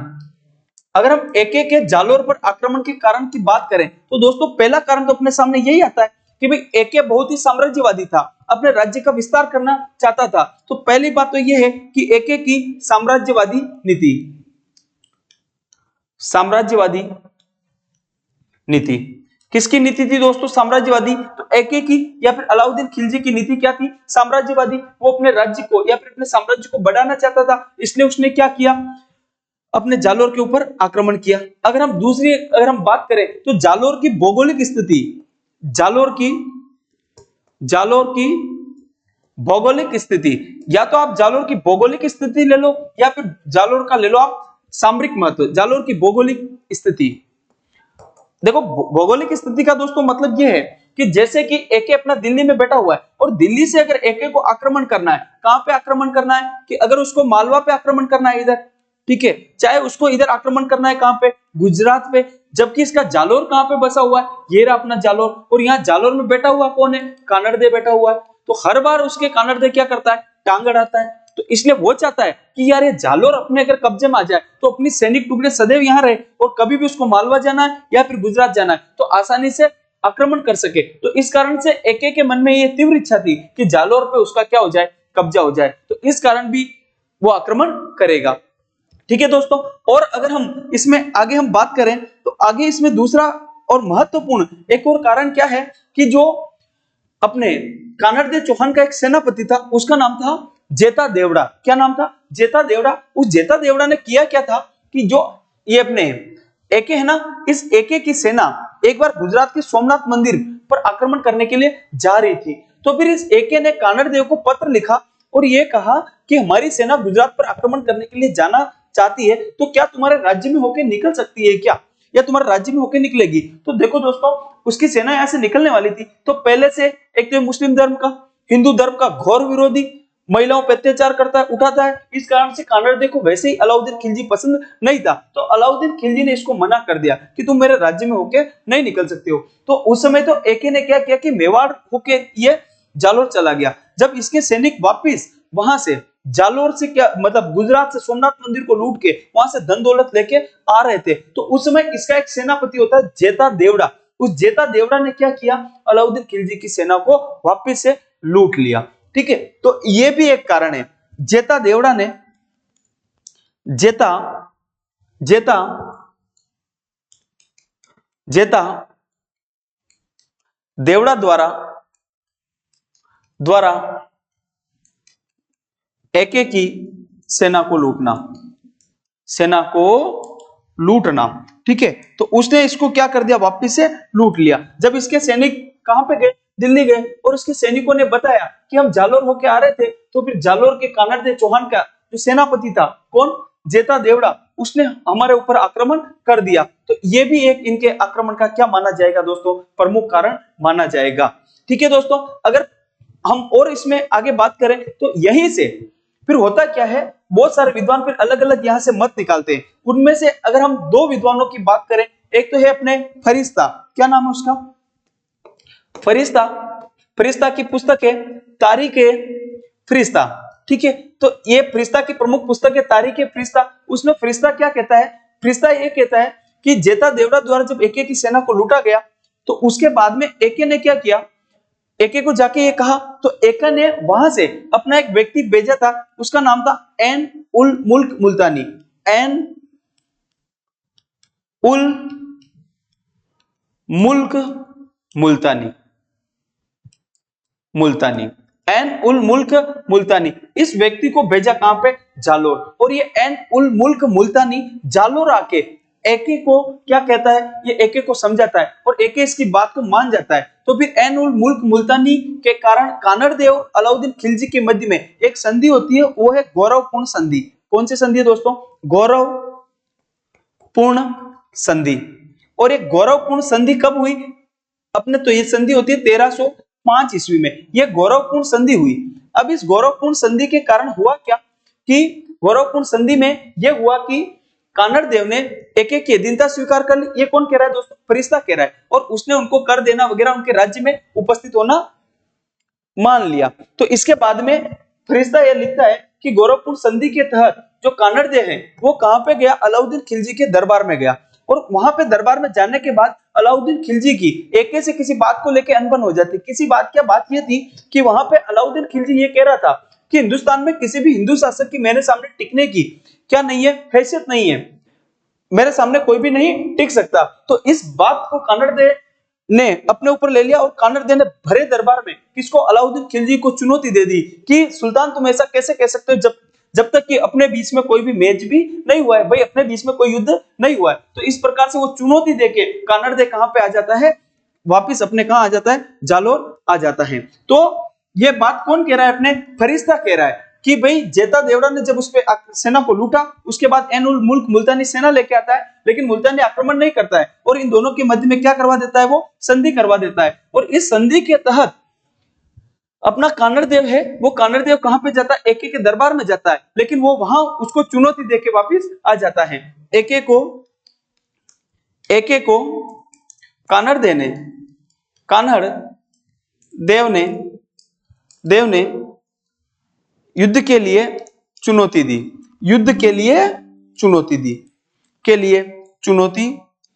अगर हम एके के जालोर पर आक्रमण के कारण की बात करें तो दोस्तों पहला कारण तो अपने सामने यही आता है कि भाई एके बहुत ही साम्राज्यवादी था, अपने राज्य का विस्तार करना चाहता था। तो पहली बात तो यह है कि एके की साम्राज्यवादी नीति, साम्राज्यवादी नीति किसकी नीति थी दोस्तों, साम्राज्यवादी। तो एके की या फिर अलाउद्दीन खिलजी की नीति क्या थी, साम्राज्यवादी। वो अपने राज्य को या फिर अपने साम्राज्य को बढ़ाना चाहता था, इसलिए उसने क्या किया, अपने जालोर के ऊपर आक्रमण किया। अगर हम बात करें तो जालोर की भौगोलिक स्थिति, जालोर की भौगोलिक स्थिति, या तो आप जालोर की भौगोलिक स्थिति ले लो या फिर जालोर का ले लो आप सामरिक महत्व। जालोर की भौगोलिक स्थिति, देखो भौगोलिक स्थिति का दोस्तों मतलब यह है कि जैसे कि एके अपना दिल्ली में बैठा हुआ है और दिल्ली से अगर एके को आक्रमण करना है, कहां पे आक्रमण करना है, कि अगर उसको मालवा पे आक्रमण करना है इधर, ठीक है, चाहे उसको इधर आक्रमण करना है कहां पे, गुजरात पे, जबकि इसका जालोर कहां पे बसा हुआ है, ये रहा अपना जालोर। और यहाँ जालोर में बैठा हुआ कौन है, कान्हड़ देव बैठा हुआ है। तो हर बार उसके कान्हड़ देव क्या करता है, टांग अड़ाता है। तो इसलिए वो चाहता है कि यार ये जालोर अपने अगर कब्जे में आ जाए तो अपनी सैनिक टुकड़े सदैव यहाँ रहे और कभी भी उसको मालवा जाना है या फिर गुजरात जाना है तो आसानी से आक्रमण कर सके। तो इस कारण से एके के मन में ये तीव्र इच्छा थी कि जालोर पे उसका क्या हो जाए, कब्जा हो जाए। तो इस कारण भी वो आक्रमण करेगा। ठीक है दोस्तों, और अगर हम इसमें आगे हम बात करें तो आगे इसमें दूसरा और महत्वपूर्ण एक और कारण क्या है कि जो अपने कानड़देव चौहान का एक सेनापति था, उसका नाम था जेता देवड़ा। क्या नाम था? जेता देवड़ा। उस जेता देवड़ा ने किया क्या था कि जो ये अपने एके है ना, इस एके की सेना एक बार गुजरात के सोमनाथ मंदिर पर आक्रमण करने के लिए जा रही थी। तो फिर इस एके ने कानड़देव को पत्र लिखा और ये कहा कि हमारी सेना गुजरात पर आक्रमण करने के लिए जाना चाहती है, तो क्या तुम्हारे राज्य में होकर निकल सकती है क्या, या तुम्हारे राज्य में होकर निकलेगी? तो देखो दोस्तों, उसकी सेना यहां से निकलने वाली थी तो पहले से एक तो मुस्लिम धर्म का, हिंदू धर्म का घोर विरोधी, महिलाओं पर अत्याचार करता है, उठाता है। इस कारण से कानड़देव को वैसे ही अलाउद्दीन खिलजी पसंद नहीं था, तो अलाउद्दीन खिलजी ने इसको मना कर दिया कि तुम मेरे राज्य में होके नहीं निकल सकते हो। तो उस समय तो एके ने क्या किया कि मेवाड़ होके ये जालोर चला गया। जब इसके सैनिक वापिस वहां से जालोर से क्या मतलब गुजरात से सोमनाथ मंदिर को लूट के वहां से धन दौलत लेके आ रहे थे, तो उस समय इसका एक सेनापति होता है जेता देवड़ा। उस जेता देवड़ा ने क्या किया, अलाउद्दीन खिलजी की सेना को वापस से लूट लिया। ठीक है, तो ये भी एक कारण है। जेता देवड़ा ने जेता जेता जेता देवड़ा द्वारा एके की सेना को लूटना। ठीक है, तो उसने इसको क्या कर दिया, वापिस से लूट लिया। जब इसके सैनिक कहां पे गए, दिल्ली गए, और उसके सैनिकों ने बताया कि हम जालोर होके आ रहे थे, तो फिर जालोर के कानड़देव चौहान का जो सेनापति था, कौन, जेता देवड़ा, उसने हमारे ऊपर आक्रमण कर दिया। तो ये भी एक इनके आक्रमण का क्या माना जाएगा दोस्तों, प्रमुख कारण माना जाएगा। ठीक है दोस्तों, अगर हम और इसमें आगे बात करें तो यहीं से फिर होता क्या है, बहुत सारे विद्वान फिर अलग अलग यहां से मत निकालते हैं। उनमें से अगर हम दो विद्वानों की बात करें, एक तो है अपने फरिश्ता, क्या नाम है उसका, फरिश्ता की पुस्तक है तारीख ए फरिश्ता। ठीक है, तो ये फरिश्ता की प्रमुख पुस्तक है तारीख ए फरिश्ता। उसमें फरिश्ता क्या कहता है, फरिश्ता ये कहता है कि जेता देवड़ा द्वारा जब एके की सेना को लूटा गया, तो उसके बाद में एके ने क्या किया, एके को जाके ये कहा, तो एके ने वहां से अपना एक व्यक्ति भेजा था, उसका नाम था एन उल मुल्क मुल्तानी। एन उल मुल्क मुल्तानी एन उल मुल्क मुल्तानी। इस व्यक्ति को भेजा कहां पे, जालोर। और ये एन उल मुल्क मुल्तानी जालोर आके एके को क्या कहता है, ये एके को समझाता है और एके इसकी बात को मान जाता है। तो फिर एन उल मुल्क मुल्तानी के कारण कानड़देव और अलाउद्दीन खिलजी के मध्य में एक संधि होती है, वो है गौरवपूर्ण संधि। कौन सी संधि है दोस्तों, गौरवपूर्ण संधि। और एक गौरवपूर्ण संधि कब हुई अपने, तो ये संधि होती है 1305 ईस्वी में, ये गौरवपूर्ण संधि हुई। अब इस गौरवपूर्ण संधि के कारण हुआ क्या कि गौरवपूर्ण संधि में यह हुआ कि कानड़देव ने एके की अधीनता स्वीकार कर ली। ये कौन कह रहा है दोस्तों, फरिश्ता कह रहा है। और उसने उनको कर देना वगैरह, उनके राज्य में उपस्थित होना मान लिया। तो इसके बाद में फरिश्ता यह लिखता है कि गौरवपूर्ण संधि के तहत जो कानड़देव है वो कहां पे गया, अलाउद्दीन खिलजी के दरबार में गया। और वहां पे दरबार में जाने के बाद अलाउद्दीन खिलजी की एके से किसी बात को लेकर अनबन हो जाती। किसी बात, क्या बात यह थी कि वहां पे अलाउद्दीन खिलजी ये कह रहा था कि हिंदुस्तान में किसी भी हिंदू शासक की मेरे सामने टिकने की क्या नहीं है, हैसियत नहीं है, मेरे सामने कोई भी नहीं टिक सकता। तो इस बात को कानड़देव ने अपने ऊपर ले लिया और कानड़देव ने भरे दरबार में किसको, अलाउद्दीन खिलजी को चुनौती दे दी कि सुल्तान तुम ऐसा कैसे कह सकते हो जब तक कि अपने बीच में कोई भी मैच भी नहीं हुआ है, भाई अपने बीच में कोई युद्ध नहीं हुआ है। तो इस प्रकार से वो चुनौती देके कानड़देव कहां पे आ जाता है, वापिस अपने कहां आ जाता है, जालोर आ जाता है। तो ये बात कौन कह रहा है, अपने फरिश्ता कह रहा है कि भाई जेता देवड़ा ने जब उस पे सेना को लूटा, उसके बाद एन उल मुल्क मुल्तानी सेना लेके आता है, लेकिन मुल्तानी आक्रमण नहीं करता है और इन दोनों के मध्य में क्या करवा देता है, वो संधि करवा देता है। और इस संधि के तहत अपना कानड़देव है, वो कानड़देव कहां पे जाता है, एके के दरबार में जाता है, लेकिन वो वहां उसको चुनौती देके वापस आ जाता है। एके को कानड़देव ने युद्ध के लिए चुनौती दी, युद्ध के लिए चुनौती दी, के लिए चुनौती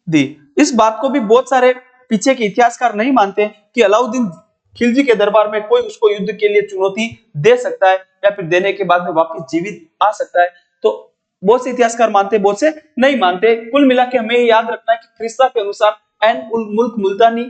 दी। इस बात को भी बहुत सारे पीछे के इतिहासकार नहीं मानते कि अलाउद्दीन खिलजी के दरबार में कोई उसको युद्ध के लिए चुनौती दे सकता है या फिर देने के बाद में वापस जीवित आ सकता है। तो बहुत से इतिहासकार मानते, बहुत से नहीं मानते। कुल मिला के हमें याद रखना है कि फिरिश्ता के अनुसार ऐन उल मुल्क मुल्तानी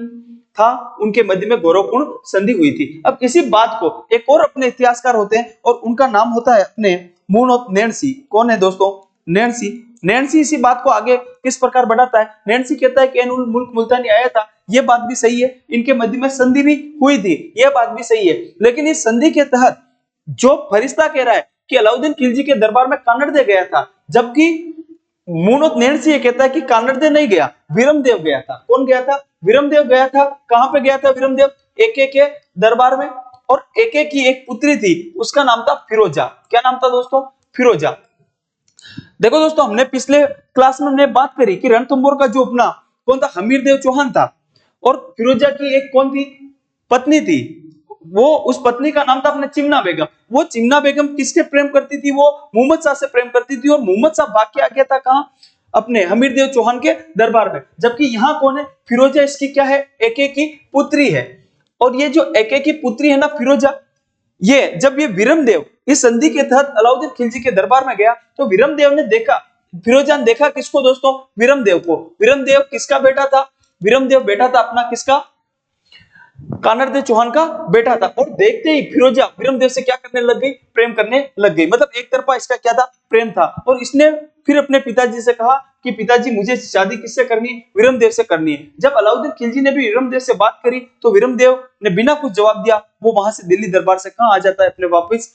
था, उनके मध्य में गौरवपूर्ण संधि हुई थी। अब इसी बात को एक और अपने इतिहासकार होते हैं और उनका नाम होता है अपने मूनोत नैन्सी। कौन है दोस्तों? नैन्सी। नैन्सी इसी बात को आगे किस प्रकार बढ़ाता है? नैन्सी कहता है कि ऐन उल मुल्क मुल्तानी आया था, यह बात भी सही है, इनके मध्य में संधि भी हुई थी, यह बात भी सही है, लेकिन इस संधि के तहत जो फरिश्ता कह रहा है कि अलाउद्दीन खिलजी के दरबार में कानड़दे गया था, जबकि मूनोत नैन्सी ये कहता है कि कानड़दे नहीं गया, विरमदेव गया था। कौन गया था? विरमदेव गया था। कहां पे गया था विरमदेव? एके के दरबार में। और एके की एक पुत्री थी, उसका नाम था फिरोजा। क्या नाम था दोस्तों? फिरोजा। देखो दोस्तों, हमने पिछले क्लास में हमने बात करी कि रणथंभौर का जो अपना कौन था? हमीरदेव चौहान था, और फिरोजा की एक कौन थी? पत्नी थी। वो उस पत्नी का नाम था अपने चिमना बेगम। वो चिमना बेगम किससे प्रेम करती थी? वो मोहम्मद शाह से प्रेम करती थी, और मोहम्मद शाह भाग के आ गया था कहां? अपने हमीरदेव चौहान के दरबार में। जबकि यहां कौन है? फिरोजा इसकी क्या है? एके की पुत्री है। और ये जो एके की पुत्री है ना फिरोजा, ये जब ये विरमदेव इस संधि के तहत अलाउद्दीन खिलजी के दरबार में गया, तो विरमदेव ने देखा, फिरोजा ने देखा किसको दोस्तों? विरमदेव को। विरमदेव किसका बेटा था? विरमदेव बेटा था अपना किसका? कानड़देव चौहान का बेटा था। और देखते ही फिरोजा विरमदेव से क्या करने लग गई? प्रेम करने लग गई। मतलब एक तरफा इसका क्या था? प्रेम था। और इसने फिर अपने पिताजी से कहा कि पिताजी मुझे शादी किससे करनी है? विरमदेव से करनी है। जब अलाउद्दीन खिलजी ने भी विरमदेव से बात करी, तो विरमदेव ने बिना कुछ जवाब दिया वो वहां से दिल्ली दरबार से कहां आ जाता है? अपने वापस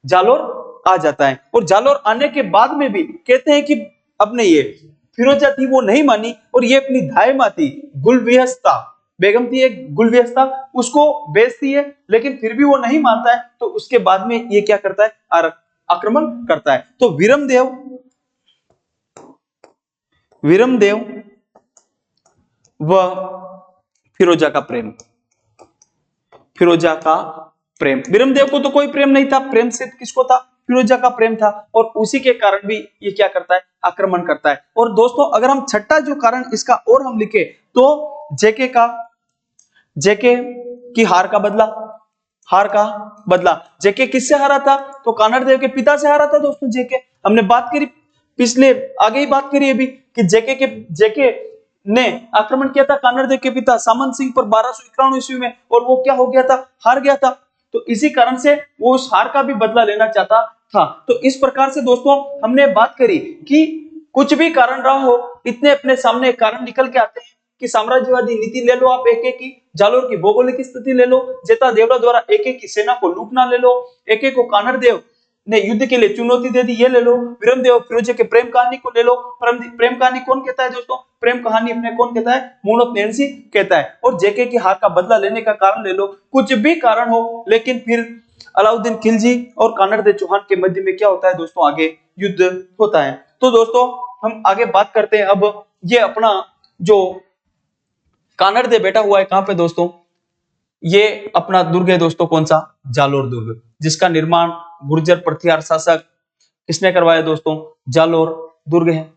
जालोर आ जाता है। और जालोर आने के बाद में भी कहते हैं कि अपने ये फिरोजा थी वो नहीं मानी, और ये अपनी धायमा थी गुलविहस्ता बेगम थी, एक गुलविहस्ता, उसको बेचती है, लेकिन फिर भी वो नहीं मानता है। तो उसके बाद में ये क्या करता है? आक्रमण करता है। तो विरमदेव व फिरोजा का प्रेम, फिरोजा का प्रेम। विरमदेव को तो कोई प्रेम नहीं था, प्रेम सिर्फ किसको था? फिरोजा का प्रेम था। और उसी के कारण भी ये क्या करता है? आक्रमण करता है। और दोस्तों, अगर हम छठा जो कारण इसका और हम लिखे, तो जेके की हार का बदला। हार का बदला। जेके किससे हारा था? तो कानड़देव के पिता से हारा था दोस्तों। जेके हमने बात करी पिछले, आगे ही बात करी अभी, कि जेके ने आक्रमण किया था कानड़देव के पिता सामंत सिंह पर 1291 ईस्वी में, और वो क्या हो गया था? हार गया था। तो इसी कारण से वो उस हार का भी बदला लेना चाहता था। तो इस प्रकार से दोस्तों हमने बात करी कि कुछ भी कारण रहा हो, इतने अपने सामने कारण निकल के आते हैं कि साम्राज्यवादी नीति ले लो आप, एके की जालोर की भौगोलिक स्थिति ले लो, जेता देवरा द्वारा एके की सेना को लूटना ले लो, एके को कानड़देव ने युद्ध के लिए चुनौती दे दी, ये ले लो, विरमदेव फिरोजा के प्रेम कहानी को ले लो। प्रेम कहानी कौन कहता है दोस्तों? प्रेम कहानी अपने कौन कहता है? मूनोत नैन्सी कहता है। और जेके की हार का बदला लेने का कारण ले लो। कुछ भी कारण हो, लेकिन फिर अलाउद्दीन खिलजी और कानड़देव चौहान के मध्य में क्या होता है दोस्तों? आगे युद्ध होता है। तो दोस्तों हम आगे बात करते हैं। अब ये अपना जो कानड़देव बैठा हुआ है कहां पे दोस्तों? ये अपना दुर्ग है दोस्तों, कौन सा? जालोर दुर्ग, जिसका निर्माण गुर्जर प्रतिहार शासक किसने करवाया दोस्तों? जालोर दुर्ग है।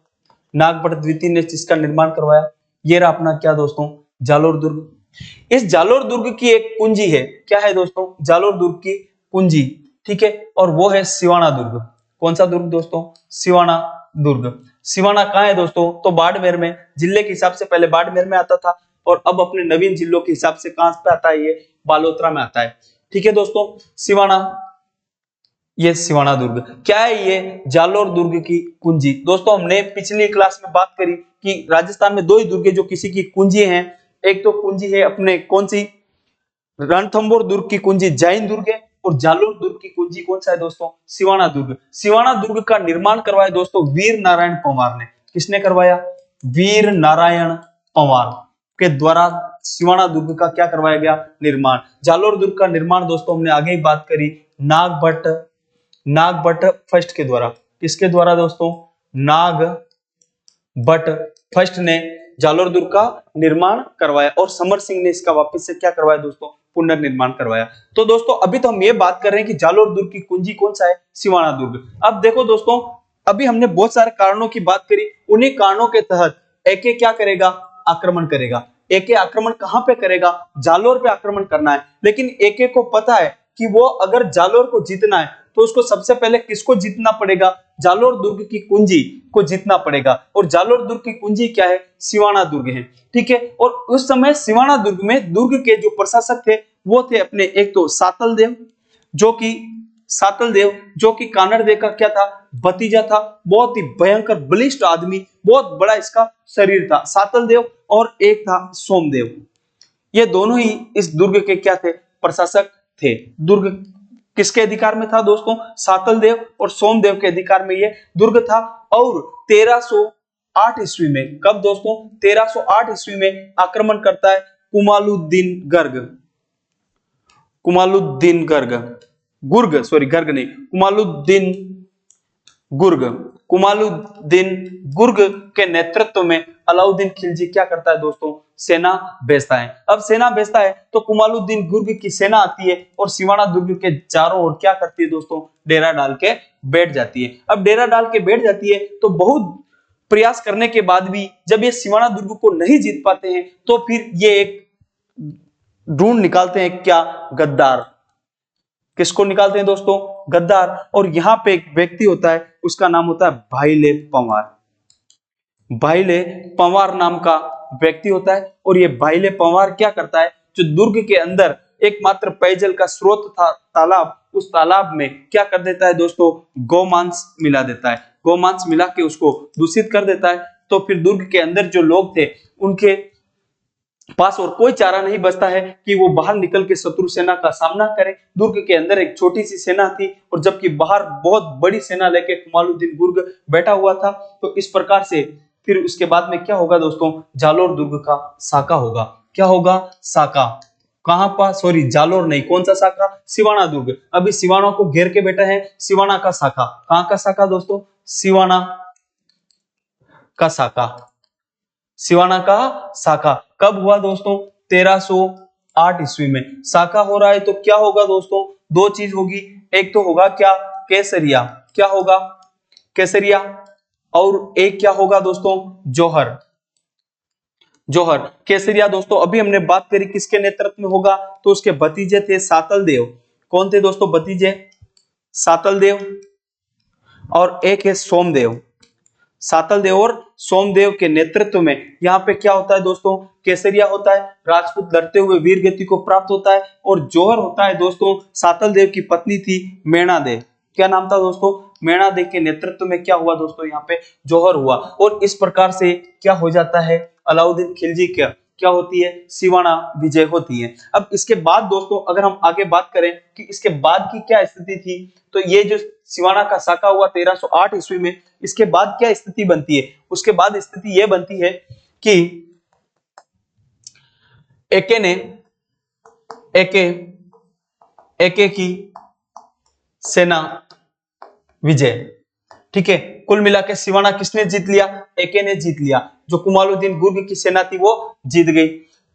नागभट्ट द्वितीय ने जिसका निर्माण करवाया। ये रहा अपना क्या दोस्तों? जालोर दुर्ग। इस जालोर दुर्ग की एक कुंजी है। क्या है दोस्तों? जालोर दुर्ग की कुंजी, ठीक है, और वो है सिवाना दुर्ग। कौन सा दुर्ग दोस्तों? सिवाना दुर्ग। सिवाना कहां है दोस्तों? तो बाड़मेर में। जिले के हिसाब से पहले बाड़मेर में आता था, और अब अपने नवीन जिलों के हिसाब से कहां पे आता है? ये बालोतरा में आता है। ठीक है दोस्तों, सिवाना, ये सिवाना दुर्ग क्या है? ये जालोर दुर्ग की कुंजी। दोस्तों हमने पिछली क्लास में बात करी कि राजस्थान में दो ही दुर्ग जो किसी की कुंजी हैं। एक तो कुंजी है अपने कौन सी? रणथंभौर दुर्ग की कुंजी जैन दुर्ग है, और जालोर दुर्ग की कुंजी कौन सा है दोस्तों? सिवाना दुर्ग। सिवाना दुर्ग का निर्माण करवाया दोस्तों वीर नारायण पंवार ने। किसने करवाया? वीर नारायण पंवार के द्वारा सिवाना दुर्ग का क्या करवाया गया? निर्माण। जालोर दुर्ग का निर्माण दोस्तों हमने आगे ही बात करी, नागभट्ट फर्स्ट के द्वारा। किसके द्वारा दोस्तों? नागभट्ट फर्स्ट ने जालोर दुर्ग का निर्माण करवाया, और समर सिंह ने इसका वापस से क्या करवाया दोस्तों? पुनर्निर्माण करवाया। तो दोस्तों अभी तो हम ये बात कर रहे हैं कि जालोर दुर्ग की कुंजी कौन सा है, सिवाना दुर्ग। अब देखो दोस्तों, अभी हमने बहुत सारे कारणों की बात करी, उन्हीं कारणों के तहत एके क्या करेगा, आक्रमण करेगा। एके आक्रमण कहां पे करेगा, जालोर पे आक्रमण करना है। लेकिन एके को पता है कि वो अगर जालोर को जीतना है तो उसको सबसे पहले किसको जीतना पड़ेगा, जालोर दुर्ग की कुंजी को जीतना पड़ेगा। और जालोर दुर्ग की कुंजी क्या है, सिवाना दुर्ग है, ठीक है। और उस समय सिवाना दुर्ग में दुर्ग के जो प्रशासक थे वो थे अपने एक तो सातल देव, जो कि कानड़ देव का क्या था, भतीजा था। बहुत ही भयंकर बलिष्ठ आदमी, बहुत बड़ा इसका शरीर था, सातल देव। और एक था सोमदेव। ये दोनों ही इस दुर्ग के क्या थे, प्रशासक थे। दुर्ग किसके अधिकार में था दोस्तों, सातल देव और सोमदेव के अधिकार में ये दुर्ग था। और 1308 ईस्वी में, कब दोस्तों, 1308 ईस्वी में आक्रमण करता है कुमालुद्दीन गर्ग, कुमालुद्दीन गुर्ग के नेतृत्व में अलाउद्दीन खिलजी क्या करता है दोस्तों, सेना भेजता है। अब सेना भेजता है तो कुमालुद्दीन गुर्ग की सेना आती है और सिवाना दुर्ग के चारों ओर क्या करती है दोस्तों, डेरा डाल के बैठ जाती है। अब डेरा डाल के बैठ जाती है तो बहुत प्रयास करने के बाद भी जब ये सिवाना दुर्ग को नहीं जीत पाते हैं तो फिर ये एक ढूंढ निकालते हैं, क्या, गद्दार। किसको निकालते हैं दोस्तों, गद्दार। और यहाँ पे एक व्यक्ति होता है, उसका नाम होता है भाईले पंवार। भाईले पंवार नाम का व्यक्ति होता है। और ये भाईले पंवार क्या करता है, जो दुर्ग के अंदर एकमात्र पेयजल का स्रोत था तालाब, उस तालाब में क्या कर देता है दोस्तों, गौमांस मिला देता है। गौमांस मिला के उसको दूषित कर देता है। तो फिर दुर्ग के अंदर जो लोग थे उनके पास और कोई चारा नहीं बचता है कि वो बाहर निकल के शत्रु सेना का सामना करें। दुर्ग के अंदर एक छोटी सी सेना थी और जबकि बाहर बहुत बड़ी सेना लेके कुमालुद्दीन गुर्ग बैठा हुआ था। तो इस प्रकार से फिर उसके बाद में क्या होगा दोस्तों, जालोर दुर्ग का साका होगा। क्या होगा, साका। कहां पर, सॉरी जालोर नहीं, कौन सा साका, सिवाना दुर्ग। अभी सिवाना को घेर के बैठा है, सिवाना का साका। कहां का साका दोस्तों, सिवाना का साका। सिवाना का साका कब हुआ दोस्तों, 1308 ईस्वी में साका हो रहा है। तो क्या होगा दोस्तों, दो चीज होगी, एक तो होगा क्या, केसरिया। क्या होगा, केसरिया। और एक क्या होगा दोस्तों, जोहर। केसरिया दोस्तों अभी हमने बात करी किसके नेतृत्व में होगा, तो उसके भतीजे थे सातल देव। कौन थे दोस्तों भतीजे, सातल देव। और एक है सोमदेव। सातल देव और सोमदेव के नेतृत्व में यहाँ पे क्या होता है दोस्तों, केसरिया होता है, राजपूत लड़ते हुए वीर गति को प्राप्त होता है। और जोहर होता है दोस्तों, सातल देव की पत्नी थी मेणा देव। क्या नाम था दोस्तों, मेणा देव के नेतृत्व में क्या हुआ दोस्तों, यहाँ पे जोहर हुआ। और इस प्रकार से क्या हो जाता है, अलाउद्दीन खिलजी क्या होती है, सिवाना विजय होती है। अब इसके बाद दोस्तों अगर हम आगे बात करें कि इसके बाद की क्या स्थिति थी, तो ये जो सिवाना का साका हुआ 1308 ईस्वी में, इसके बाद क्या स्थिति बनती है, उसके बाद स्थिति यह बनती है कि एके की सेना विजय। ठीक है, कुल मिला के सिवाना किसने जीत लिया, एके ने जीत लिया। जो कुमालुद्दीन गुर्ग की सेना थी वो जीत गई।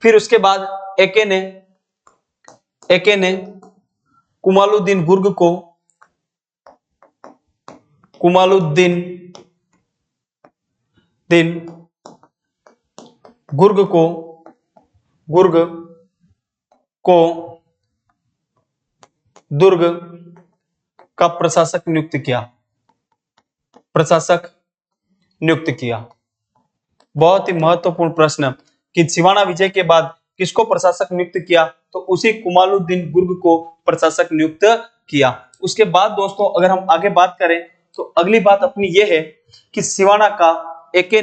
फिर उसके बाद एके ने कुमालुद्दीन गुर्ग को दुर्ग का प्रशासक नियुक्त किया। बहुत ही महत्वपूर्ण प्रश्न कि सिवाना विजय के बाद किसको प्रशासक नियुक्त किया, तो उसी कुमालुद्दीन गुर्ग को प्रशासक नियुक्त किया। उसके बाद दोस्तों अगर हम आगे बात करें तो अगली बात अपनी यह है कि सिवाना का एके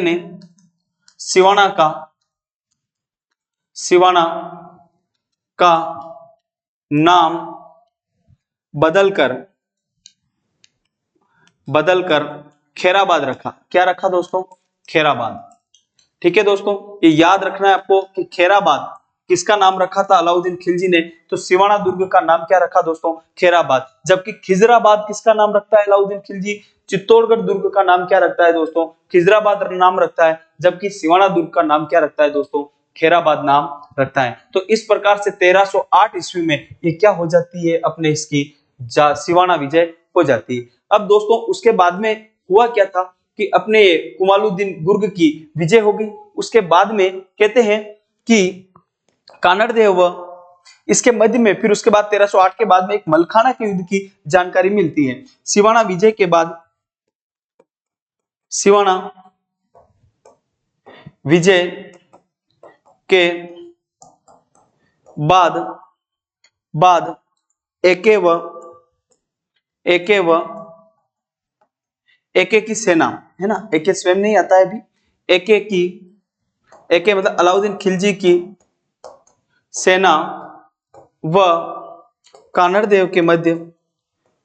ने सिवाना का नाम बदलकर खेराबाद रखा। क्या रखा दोस्तों, खेराबाद। ठीक है दोस्तों, ये याद रखना है आपको कि खेराबाद किसका नाम रखा था अलाउद्दीन खिलजी ने, तो सिवाना दुर्ग का नाम क्या रखा दोस्तों, खेराबाद। जबकि खिजराबाद किसका नाम रखता है अलाउद्दीन खिलजी, चित्तौड़गढ़ दुर्ग का नाम क्या रखता है दोस्तों, खिजराबाद नाम रखता है। जबकि सिवाना दुर्ग का नाम क्या रखता है दोस्तों, खैराबाद नाम रखता है। तो इस प्रकार से 1308 ईस्वी में ये क्या हो जाती है, अपने इसकी सिवाना विजय हो जाती है। अब दोस्तों उसके बाद में हुआ क्या था कि अपने कुमालुद्दीन दुर्ग की विजय हो गई। उसके बाद में कहते हैं कि कानड़ देव इसके मध्य में, फिर उसके बाद 1308 के बाद में एक मलखाना के युद्ध की जानकारी मिलती है। सिवाना विजय के बाद, सिवाना विजय के बाद एके की सेना है ना, एके स्वयं नहीं आता है अभी, एके मतलब अलाउद्दीन खिलजी की सेना व कान्हड़ देव के मध्य,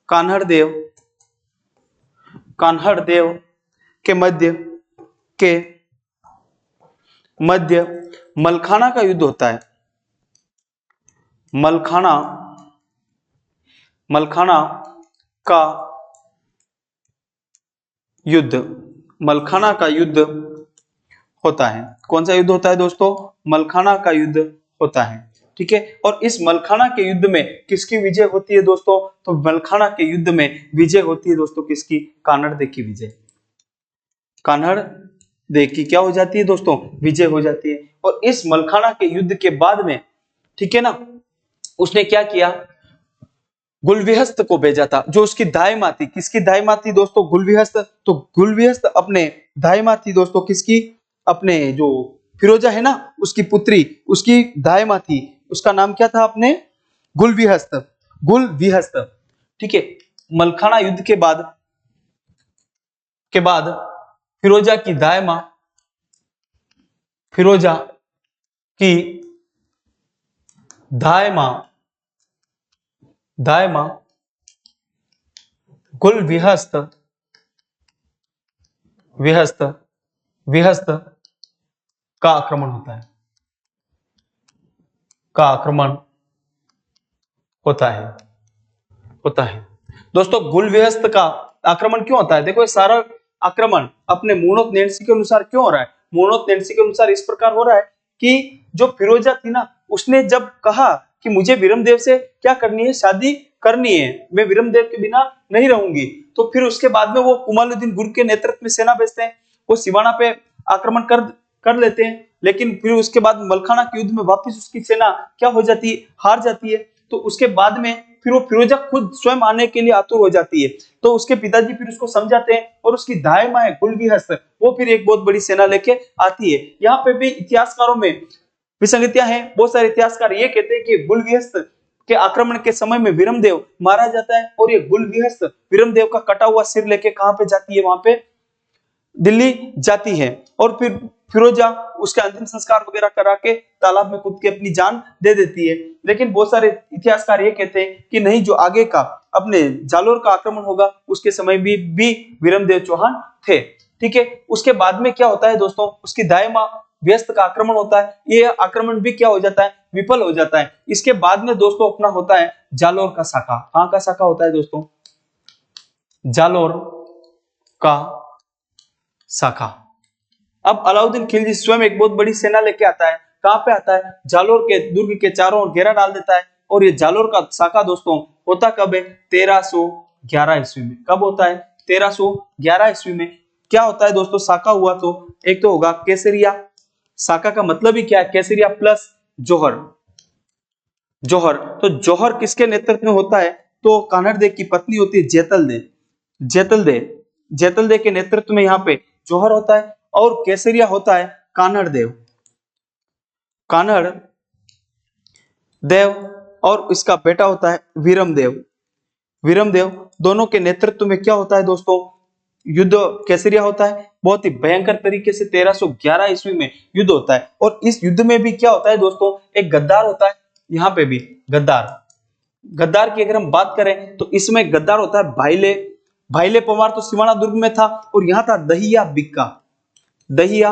कान्हड़ देव के मध्य मलखाना का युद्ध होता है। मलखाना का युद्ध होता है। कौन सा युद्ध होता है दोस्तों? मलखाना का युद्ध होता है। ठीक है, और इस मलखाना के युद्ध में किसकी विजय होती है दोस्तों? तो मलखाना के युद्ध में विजय होती है दोस्तों किसकी? कान्हड़ देव की विजय। कान्हड़ देव की क्या हो जाती है दोस्तों? विजय हो जाती है। और इस मलखाना के युद्ध के बाद में, ठीक है ना, उसने क्या किया? गुलविहस्त को भेजा था, जो उसकी दाई थी। किसकी दाई थी दोस्तों? गुलविहस्त। तो गुलविहस्त अपने दाई थी दोस्तों किसकी? अपने जो फिरोजा है ना, उसकी पुत्री, उसकी दाई थी। उसका नाम क्या था? अपने गुलविहस्त। ठीक है, मलखाना युद्ध के बाद फिरोजा की दाई मां गुलविहस्त का आक्रमण होता है। दोस्तों गुलविहस्त का आक्रमण क्यों होता है? देखो ये सारा आक्रमण अपने मूणोत नैन्सी के अनुसार क्यों हो रहा है? मूणोत नैन्सी के अनुसार इस प्रकार हो रहा है कि जो फिरोजा थी ना, उसने जब कहा कि मुझे विरमदेव से क्या करनी है? शादी करनी है, मैं विरमदेव के बिना नहीं रहूंगी। तो फिर उसके बाद में वो कुमालुद्दीन गुर्ग के नेतृत्व में सेना भेजते हैं, वो सिवाना पे आक्रमण कर लेते हैं। लेकिन फिर उसके बाद मलखाना के युद्ध में वापस उसकी सेना क्या हो जाती है? हार जाती है। तो उसके बाद में फिर वो फिरोजा खुद स्वयं आने के लिए आतुर हो जाती है। तो उसके पिताजी फिर उसको समझाते हैं, और उसकी दाई मां गुलविहस्त वो फिर एक बहुत बड़ी सेना लेके आती है। यहाँ पे भी इतिहासकारों में विसंगतियां हैं। बहुत सारे इतिहासकार ये कहते हैं कि गुलविहस्त के आक्रमण के समय में विरमदेव मारा जाता है, और ये गुलविहस्त विरमदेव का कटा हुआ सिर लेके कहां पे जाती है? वहां पे दिल्ली जाती है। और फिर फिरोजा उसका अंतिम संस्कार वगैरह करा के तालाब में कूद के अपनी जान दे देती है। लेकिन बहुत सारे इतिहासकार ये कहते हैं कि नहीं, जो आगे का अपने जालोर का आक्रमण होगा उसके समय भी विरमदेव चौहान थे। ठीक है, उसके बाद में क्या होता है दोस्तों? उसकी दाई मां व्यस्त का आक्रमण होता है। ये आक्रमण भी क्या हो जाता है? विफल हो जाता है। इसके बाद में दोस्तों अपना होता है जालोर का साका। कहां का साका होता है दोस्तों? जालोर का साका। अब अलाउद्दीन खिलजी स्वयं एक बहुत बड़ी सेना लेके आता है। कहां पे आता है? जालोर के दुर्ग के चारों ओर घेरा डाल देता है। और ये जालोर का साका दोस्तों होता कब है? 1311 ईस्वी में। कब होता है? 1311 ईस्वी में। क्या होता है दोस्तों? साका हुआ तो एक तो होगा केसरिया। साका का मतलब ही क्या है? केसरिया प्लस जौहर। तो जौहर किसके नेतृत्व में होता है? तो कान्हड़ देव की पत्नी होती है जेतल दे के नेतृत्व में यहाँ पे जौहर होता है। और केसरिया होता है कान्हड़ देव, और इसका बेटा होता है विरमदेव। दोनों के नेतृत्व में क्या होता है दोस्तों? युद्ध केसरिया होता है। बहुत ही भयंकर तरीके से 1311 ईस्वी में युद्ध होता है। और इस युद्ध में भी क्या होता है दोस्तों? एक गद्दार होता है। यहाँ पे भी गद्दार की अगर हम बात करें तो इसमें गद्दार होता है भाईले पवार। तो सिवाना दुर्ग में था। और यहाँ था दहिया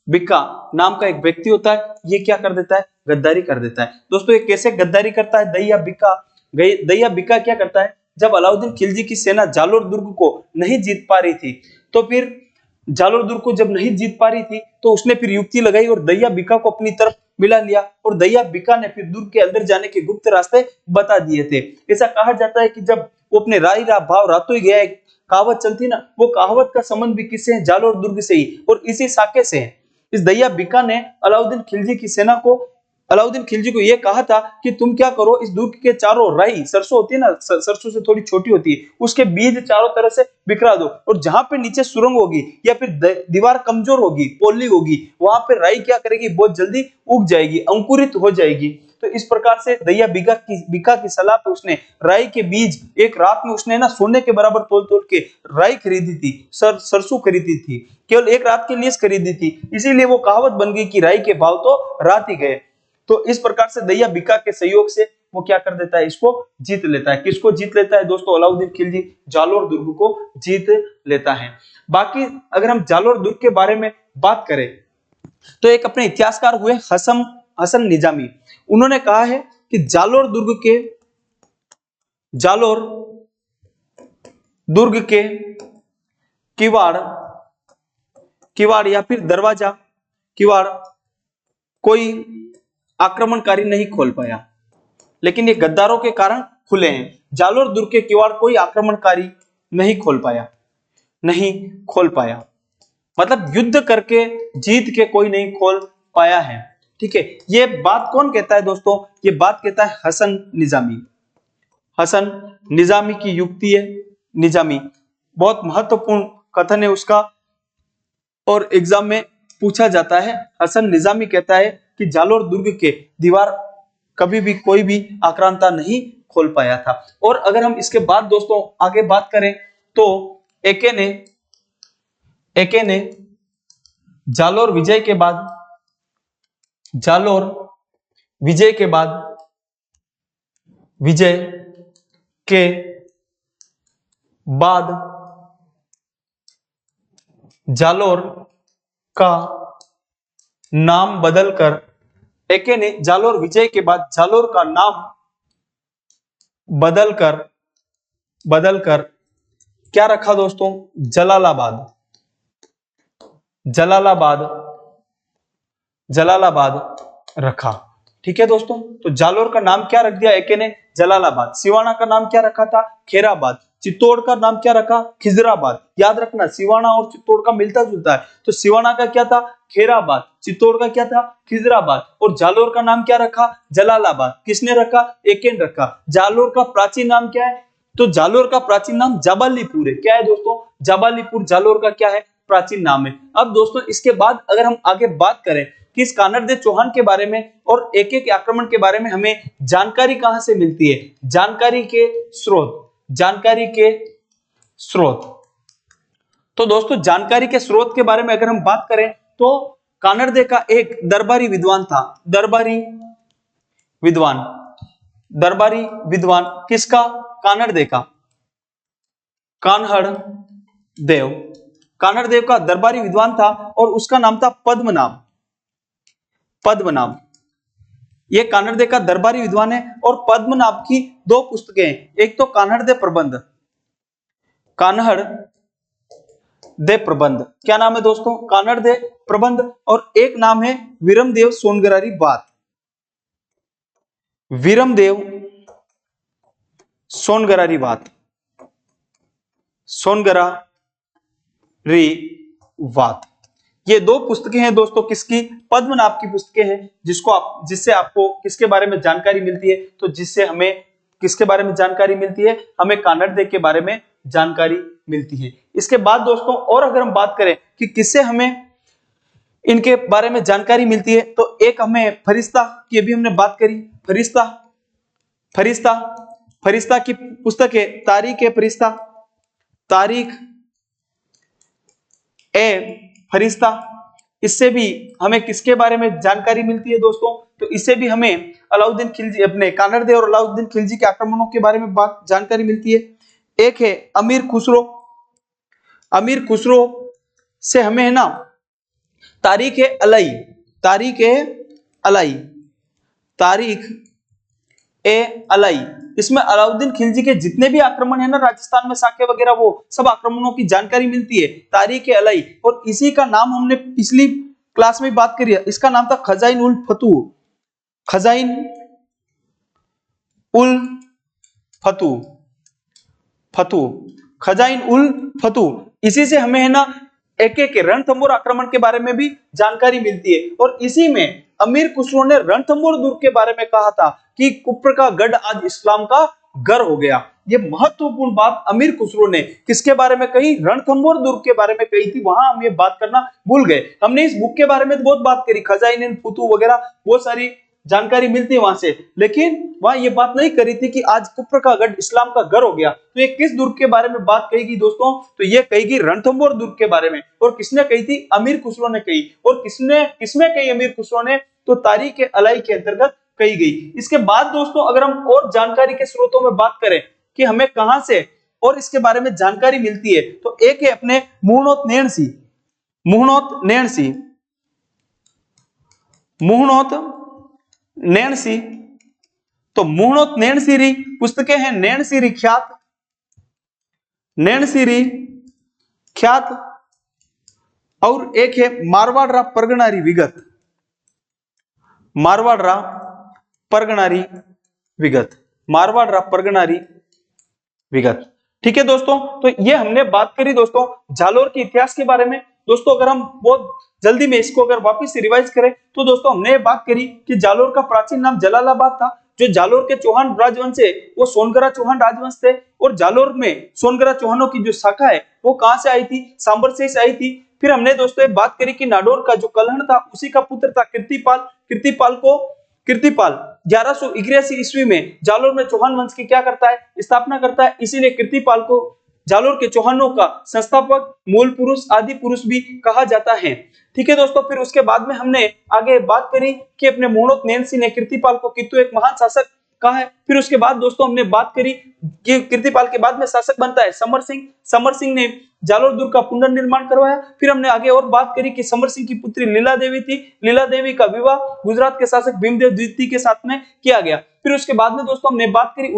बिक्का नाम का एक व्यक्ति होता है। ये क्या कर देता है? गद्दारी कर देता है। दोस्तों ये कैसे गद्दारी करता है दहिया बिक्का क्या करता है? जब अलाउद्दीन खिलजी की सेना जालोर दुर्ग को नहीं जीत पा रही थी, तो फिर जालोर दुर्ग को जब नहीं जीत पा रही थी तो उसने फिर युक्ति लगाई और दैया बीका को अपनी तरफ मिला लिया और दैया बीका ने फिर दुर्ग के अंदर जाने के गुप्त रास्ते बता दिए थे। ऐसा कहा जाता है कि जब वो अपने राई रा भाव रातों ही गया, एक कहावत चलती ना, वो कहावत का संबंध भी किससे है? जालोर दुर्ग से ही और इसी साके से है। इस दैया बीका ने अलाउद्दीन खिलजी की सेना को, अलाउद्दीन खिलजी को यह कहा था कि तुम क्या करो, इस दुर्ग के चारों राई, सरसों होती है ना, सरसों से थोड़ी छोटी होती है, उसके बीज चारों तरफ से बिखरा दो और जहां पे नीचे सुरंग होगी या फिर दीवार कमजोर होगी, पोली होगी, वहां पे राई क्या करेगी, बहुत जल्दी उग जाएगी, अंकुरित हो जाएगी। तो इस प्रकार से दैया बीका की सलाह पे उसने राई के बीज एक रात में उसने ना सोने के बराबर तोल तोल के राई खरीदी थी, सरसों खरीदी थी, केवल एक रात के लिए खरीदी थी। इसीलिए वो कहावत बन गई कि राई के भाव तो रात ही गए। तो इस प्रकार से दैया बीका के सहयोग से वो क्या कर देता है, इसको जीत लेता है। किसको जीत लेता है दोस्तों? अलाउद्दीन खिलजी जालोर दुर्ग को जीत लेता है। बाकी अगर हम जालोर दुर्ग के बारे में बात करें तो एक अपने इतिहासकार हुए हसन निजामी, उन्होंने कहा है कि जालोर दुर्ग के किवाड़ या फिर दरवाजा किवाड़ कोई आक्रमणकारी नहीं खोल पाया, लेकिन ये गद्दारों के कारण खुले हैं। जालोर दुर्ग के किवाड़ कोई आक्रमणकारी नहीं खोल पाया, मतलब युद्ध करके जीत के कोई नहीं खोल पाया है। ठीक है, ये बात कौन कहता है दोस्तों? ये बात कहता है हसन निजामी की युक्ति है। निजामी बहुत महत्वपूर्ण कथन है उसका और एग्जाम में पूछा जाता है। हसन निजामी कहता है कि जालोर दुर्ग के दीवार कभी भी कोई भी आक्रांता नहीं खोल पाया था। और अगर हम इसके बाद दोस्तों आगे बात करें तो एके ने जालोर विजय के बाद जालोर का नाम बदलकर, एके ने जालोर विजय के बाद जालोर का नाम बदलकर क्या रखा दोस्तों? जलालाबाद रखा। ठीक है दोस्तों, तो जालोर का नाम क्या रख दिया एके ने? जलालाबाद। सिवाना का नाम क्या रखा था? खेराबाद। चित्तौड़ का नाम क्या रखा? खिजराबाद। याद रखना सिवाना और चित्तौड़ का मिलता जुलता है, तो सिवाना का क्या था? खेराबाद। चित्तौड़ का क्या था? खिजराबाद। और जालोर का नाम क्या रखा? जलालाबाद। किसने रखा? एके ने रखा। जालोर का प्राचीन नाम क्या है? तो जालोर का प्राचीन नाम जाबालीपुर है। क्या है दोस्तों? जाबालीपुर जालोर का क्या है? प्राचीन नाम है। अब दोस्तों इसके बाद अगर हम आगे बात करें कि इस कानरदेव चौहान के बारे में और एके के आक्रमण के बारे में हमें जानकारी कहां से मिलती है? जानकारी के स्रोत। तो दोस्तों जानकारी के स्रोत के बारे में अगर हम बात करें तो कानरदेव का एक दरबारी विद्वान था। दरबारी विद्वान किसका? कानरदेव का। कानरदेव का दरबारी विद्वान था और उसका नाम था पद्मनाभ। ये कानरदेव का दरबारी विद्वान है और पद्मनाभ की दो पुस्तकें हैं। एक तो कान्हड़देव प्रबंध, क्या नाम है दोस्तों? कान्हड़देव प्रबंध। और एक नाम है वीरमदेव सोनगरारी बात। ये दो पुस्तकें हैं दोस्तों किसकी? पद्मनाभ की पुस्तकें हैं, जिससे आपको किसके बारे में जानकारी मिलती है? तो जिससे हमें किसके बारे में जानकारी मिलती है? हमें कानरदेव के बारे में जानकारी मिलती है। इसके बाद दोस्तों और अगर हम बात करें कि किससे हमें इनके बारे में जानकारी मिलती है तो एक हमें फरिश्ता की अभी हमने बात करी। फरिश्ता की पुस्तक है तारीख ए फरिश्ता। इससे भी हमें किसके बारे में जानकारी मिलती है दोस्तों? तो इससे भी हमें अलाउद्दीन खिलजी, अपने कानरदेव और अलाउद्दीन खिलजी के आक्रमणों के बारे में जानकारी मिलती है। एक है अमीर खुसरो से हमें है ना तारीख ए अलई इसमें अलाउद्दीन खिलजी के जितने भी आक्रमण है ना राजस्थान में, साके वगैरह, वो सब आक्रमणों की जानकारी मिलती है तारीख अलई। और इसी का नाम हमने पिछली क्लास में बात करी है, इसका नाम था खजाइन उल फतूह, खजाइन उल फतूह, खजाइन उल फतूह। इसी से हमें है ना एक एक रणथंबोर आक्रमण के बारे में भी जानकारी मिलती है। और इसी में अमीर खुसरो ने रणथंबोर दुर्ग के बारे में कहा था कि कुप्र का गढ़ आज इस्लाम का घर हो गया। ये महत्वपूर्ण बात अमीर खुसरो ने किसके बारे में कही? रणथंबोर दुर्ग के बारे में कही थी। वहां हम ये बात करना भूल गए। हमने इस बुक के बारे में तो बहुत बात करी, खजाइन उल फतूह वगैरह बहुत सारी जानकारी मिलती है वहां से, लेकिन वहां ये बात नहीं करी थी कि आज कुप्र का गढ़ इस्लाम का घर हो गया। तो ये किस दुर्ग के बारे में बात कही गई दोस्तों? तो ये कही गई रणथंबोर दुर्ग के बारे में। और किसने कही थी? अमीर खुसरो ने कही। और किसमें कही अमीर खुसरो ने? तो तारीख अलई के अंतर्गत कही गई। इसके बाद दोस्तों अगर हम और जानकारी के स्रोतों में बात करें कि हमें कहां से और इसके बारे में जानकारी मिलती है, तो एक है अपने मुहनोत नैणसी। तो मुहनोत नैणसीरी पुस्तकें हैं, नैणसीरी ख्यात, और एक है मारवाड़रा परगनारी विगत। ठीक है दोस्तों, तो ये हमने बात करी दोस्तों जालोर के इतिहास के बारे में। दोस्तों अगर हम बहुत जल्दी में इसको अगर वापस से रिवाइज करें तो दोस्तों हमने बात करी कि जालोर का प्राचीन नाम जलालाबाद था। जो जालोर के चौहान राजवंश है वो सोनगरा चौहान राजवंश थे। और जालोर में सोनगरा चौहानों की जो शाखा है वो कहां से आई थी? सांबर से आई थी। फिर हमने दोस्तों बात करी कि नाडोर का जो कलहण था उसी का पुत्र था कीर्तिपाल 1181 ईस्वी में जालोर में चौहान वंश की क्या करता है? स्थापना करता है। इसीलिए कीर्तिपाल को जालोर के चौहानों का संस्थापक, मूल पुरुष, आदि पुरुष भी कहा जाता है। ठीक है दोस्तों, फिर उसके बाद में हमने आगे बात करी कि अपने मुहनोत नैणसी ने कीर्तिपाल को किंतु एक महान शासक कहा है। फिर उसके बाद दोस्तों हमने बात करी कि कीर्तिपाल के बाद में शासक बनता है समर सिंह ने जालोर दुर्ग का पुनर्निर्माण करवाया। फिर हमने आगे और बात करी कि समर सिंह की पुत्री लीला देवी थी। लीला देवी का विवाह गुजरात के शासक भीमदेव द्वितीय के साथ में किया गया। फिर उसके बाद में दोस्तों हमने बात करी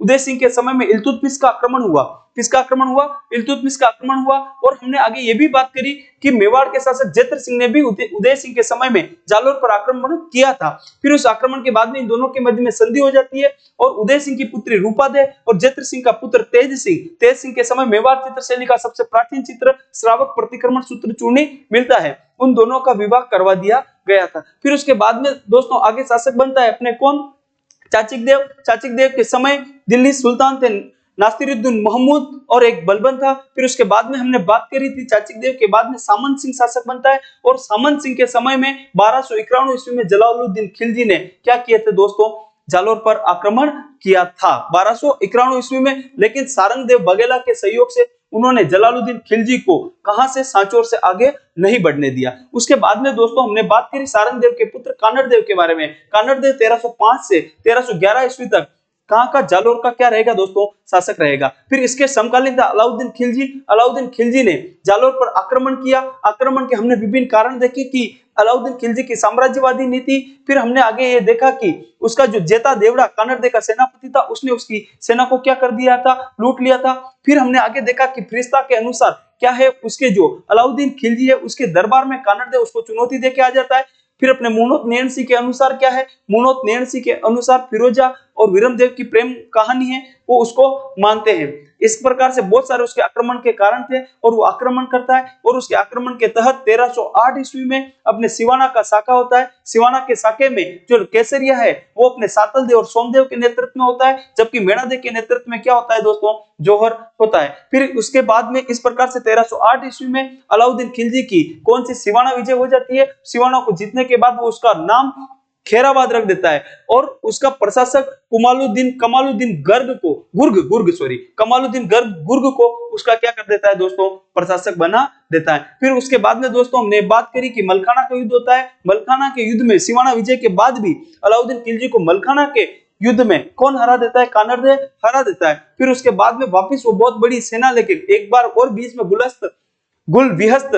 उदय सिंह के समय में इल्तुतमिश का आक्रमण हुआ। किसका आक्रमण हुआ? इल्तुतमिश का आक्रमण हुआ। और हमने आगे ये भी बात करी कि मेवाड़ के शासक जैत्र सिंह ने भी उदय सिंह के समय में जालोर पर आक्रमण किया था। फिर उस आक्रमण के बाद में इन दोनों के मध्य में संधि हो जाती है और उदय सिंह की पुत्री रूपादे और जैत्र सिंह का पुत्र तेज सिंह के समय मेवाड़ चित्रशैली का सबसे प्राचीन चित्र श्रावक प्रतिक्रमण सूत्र चूर्णी मिलता है। उन दोनों का विवाह करवा दिया गया था। फिर उसके बाद में दोस्तों आगे शासक बनता है अपने कौन? चाचिक देव के समय दिल्ली सुल्तान थे नासिरुद्दीन महमूद और एक बलबन था। फिर उसके बाद में हमने बात करी थी चाचिक देव के बाद में सामंत सिंह शासक बनता है। और सामंत सिंह के समय में 1291 ईस्वी में जलालुद्दीन खिलजी ने क्या किए थे दोस्तों? जालोर पर आक्रमण किया था 1291 ईस्वी में। लेकिन सारंगदेव बघेला के सहयोग से उन्होंने जलालुद्दीन खिलजी को कहां से? सांचौर से आगे नहीं बढ़ने दिया। उसके बाद में दोस्तों हमने बात करी सारंगदेव के पुत्र कानड़देव के बारे में। कानड़देव 1305 से 1311 ईस्वी तक कहां का? जालोर का क्या रहेगा दोस्तों? शासक रहेगा। फिर इसके समकालीन था अलाउद्दीन खिलजी ने जालोर पर आक्रमण किया। आक्रमण के हमने विभिन्न कारण देखे कि अलाउद्दीन खिलजी की साम्राज्यवादी नीति। फिर हमने आगे ये देखा कि उसका जो जेता देवड़ा कानड़देव का सेनापति था उसने उसकी सेना को क्या कर दिया था? लूट लिया था। फिर हमने आगे देखा कि फरिश्ता के अनुसार क्या है, उसके जो अलाउद्दीन खिलजी है उसके दरबार में कानड़देव उसको चुनौती देके आ जाता है। फिर अपने मुहनोत नैणसी के अनुसार क्या है? मुहनोत नैणसी के अनुसार फिरोजा और विरमदेव की प्रेम कहानी है वो उसको मानते हैं। इस प्रकार से बहुत सारे उसके आक्रमण के कारण थे और वो आक्रमण करता है। और उसके आक्रमण के तहत 1308 ईस्वी में अपने सिवाना का शाखा होता है। सिवाना के शाखे में जो केसरिया है वो अपने सातलदेव और सोमदेव के नेतृत्व में होता है, जबकि मेणादेव के नेतृत्व में क्या होता है दोस्तों? जौहर होता है। फिर उसके बाद में इस प्रकार से 1308 ईस्वी में अलाउद्दीन खिलजी की कौन सी? सिवाना विजय हो जाती है। सिवाना को जीतने के बाद वो उसका नाम खेराबाद रख देता है और उसका प्रशासक कमालुद्दीन गुर्ग को उसका क्या कर देता है दोस्तों? प्रशासक बना देता है। फिर उसके बाद में दोस्तों हमने बात करी कि मलखाना का युद्ध होता है। मलखाना के युद्ध में सिवाना विजय के बाद भी अलाउद्दीन खिलजी को मलखाना के युद्ध में कौन हरा देता है? कानड़देव हरा देता है। फिर उसके बाद में वापिस वो बहुत बड़ी सेना लेकर एक बार और बीच में गुल विहस्त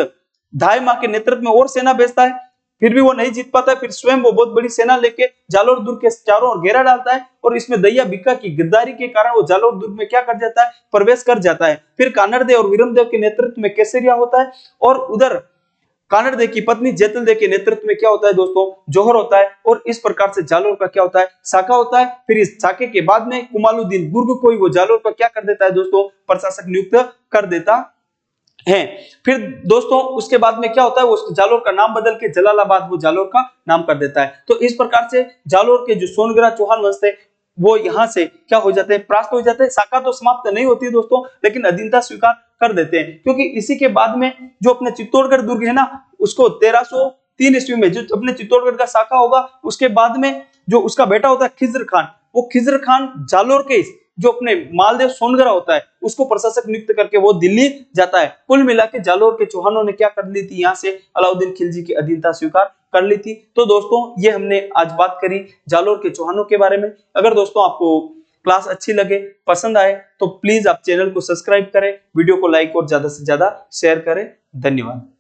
धायमा के नेतृत्व में और सेना भेजता है। फिर भी वो नहीं जीत पाता है। फिर स्वयं वो बहुत बड़ी सेना लेके जालोर दुर्ग के चारों ओर घेरा डालता है और इसमें दैया बिक्का की गद्दारी के कारण वो जालोर दुर्ग में क्या कर जाता है, प्रवेश कर जाता है। फिर कानड़देव और वीरमदेव के नेतृत्व में केसरिया होता है और उधर कानड़देव की पत्नी जैतलदेव के नेतृत्व में क्या होता है दोस्तों, जौहर होता है। और इस प्रकार से जालोर का क्या होता है, साका होता है। फिर इस साके के बाद में कुमालुद्दीन बुर्ग को ही वो जालोर का क्या कर देता है दोस्तों, प्रशासक नियुक्त कर देता है। फिर दोस्तों उसके बाद में क्या होता है, वो जालोर का नाम बदल के जलालाबाद वो जालोर का नाम कर देता है। तो इस प्रकार से जालोर के जो सोनग्रा चौहान वंश थे वो यहाँ से क्या हो जाते हैं, परास्त हो जाते हैं। शाखा तो समाप्त नहीं होती है दोस्तों, लेकिन अधीनता स्वीकार कर देते हैं, क्योंकि इसी के बाद में जो अपने चित्तौड़गढ़ दुर्ग है ना, उसको 1303 ईस्वी में जो अपने चित्तौड़गढ़ का शाखा होगा, उसके बाद में जो उसका बेटा होता है खिज्र खान, वो खिज्र खान जालोर के जो अपने मालदेव सोनगरा होता है उसको प्रशासक नियुक्त करके वो दिल्ली जाता है। कुल मिला के जालोर के चौहानों ने क्या कर ली थी, यहाँ से अलाउद्दीन खिलजी की अधीनता स्वीकार कर ली थी। तो दोस्तों ये हमने आज बात करी जालोर के चौहानों के बारे में। अगर दोस्तों आपको क्लास अच्छी लगे, पसंद आए, तो प्लीज आप चैनल को सब्सक्राइब करें, वीडियो को लाइक और ज्यादा से ज्यादा शेयर करें। धन्यवाद।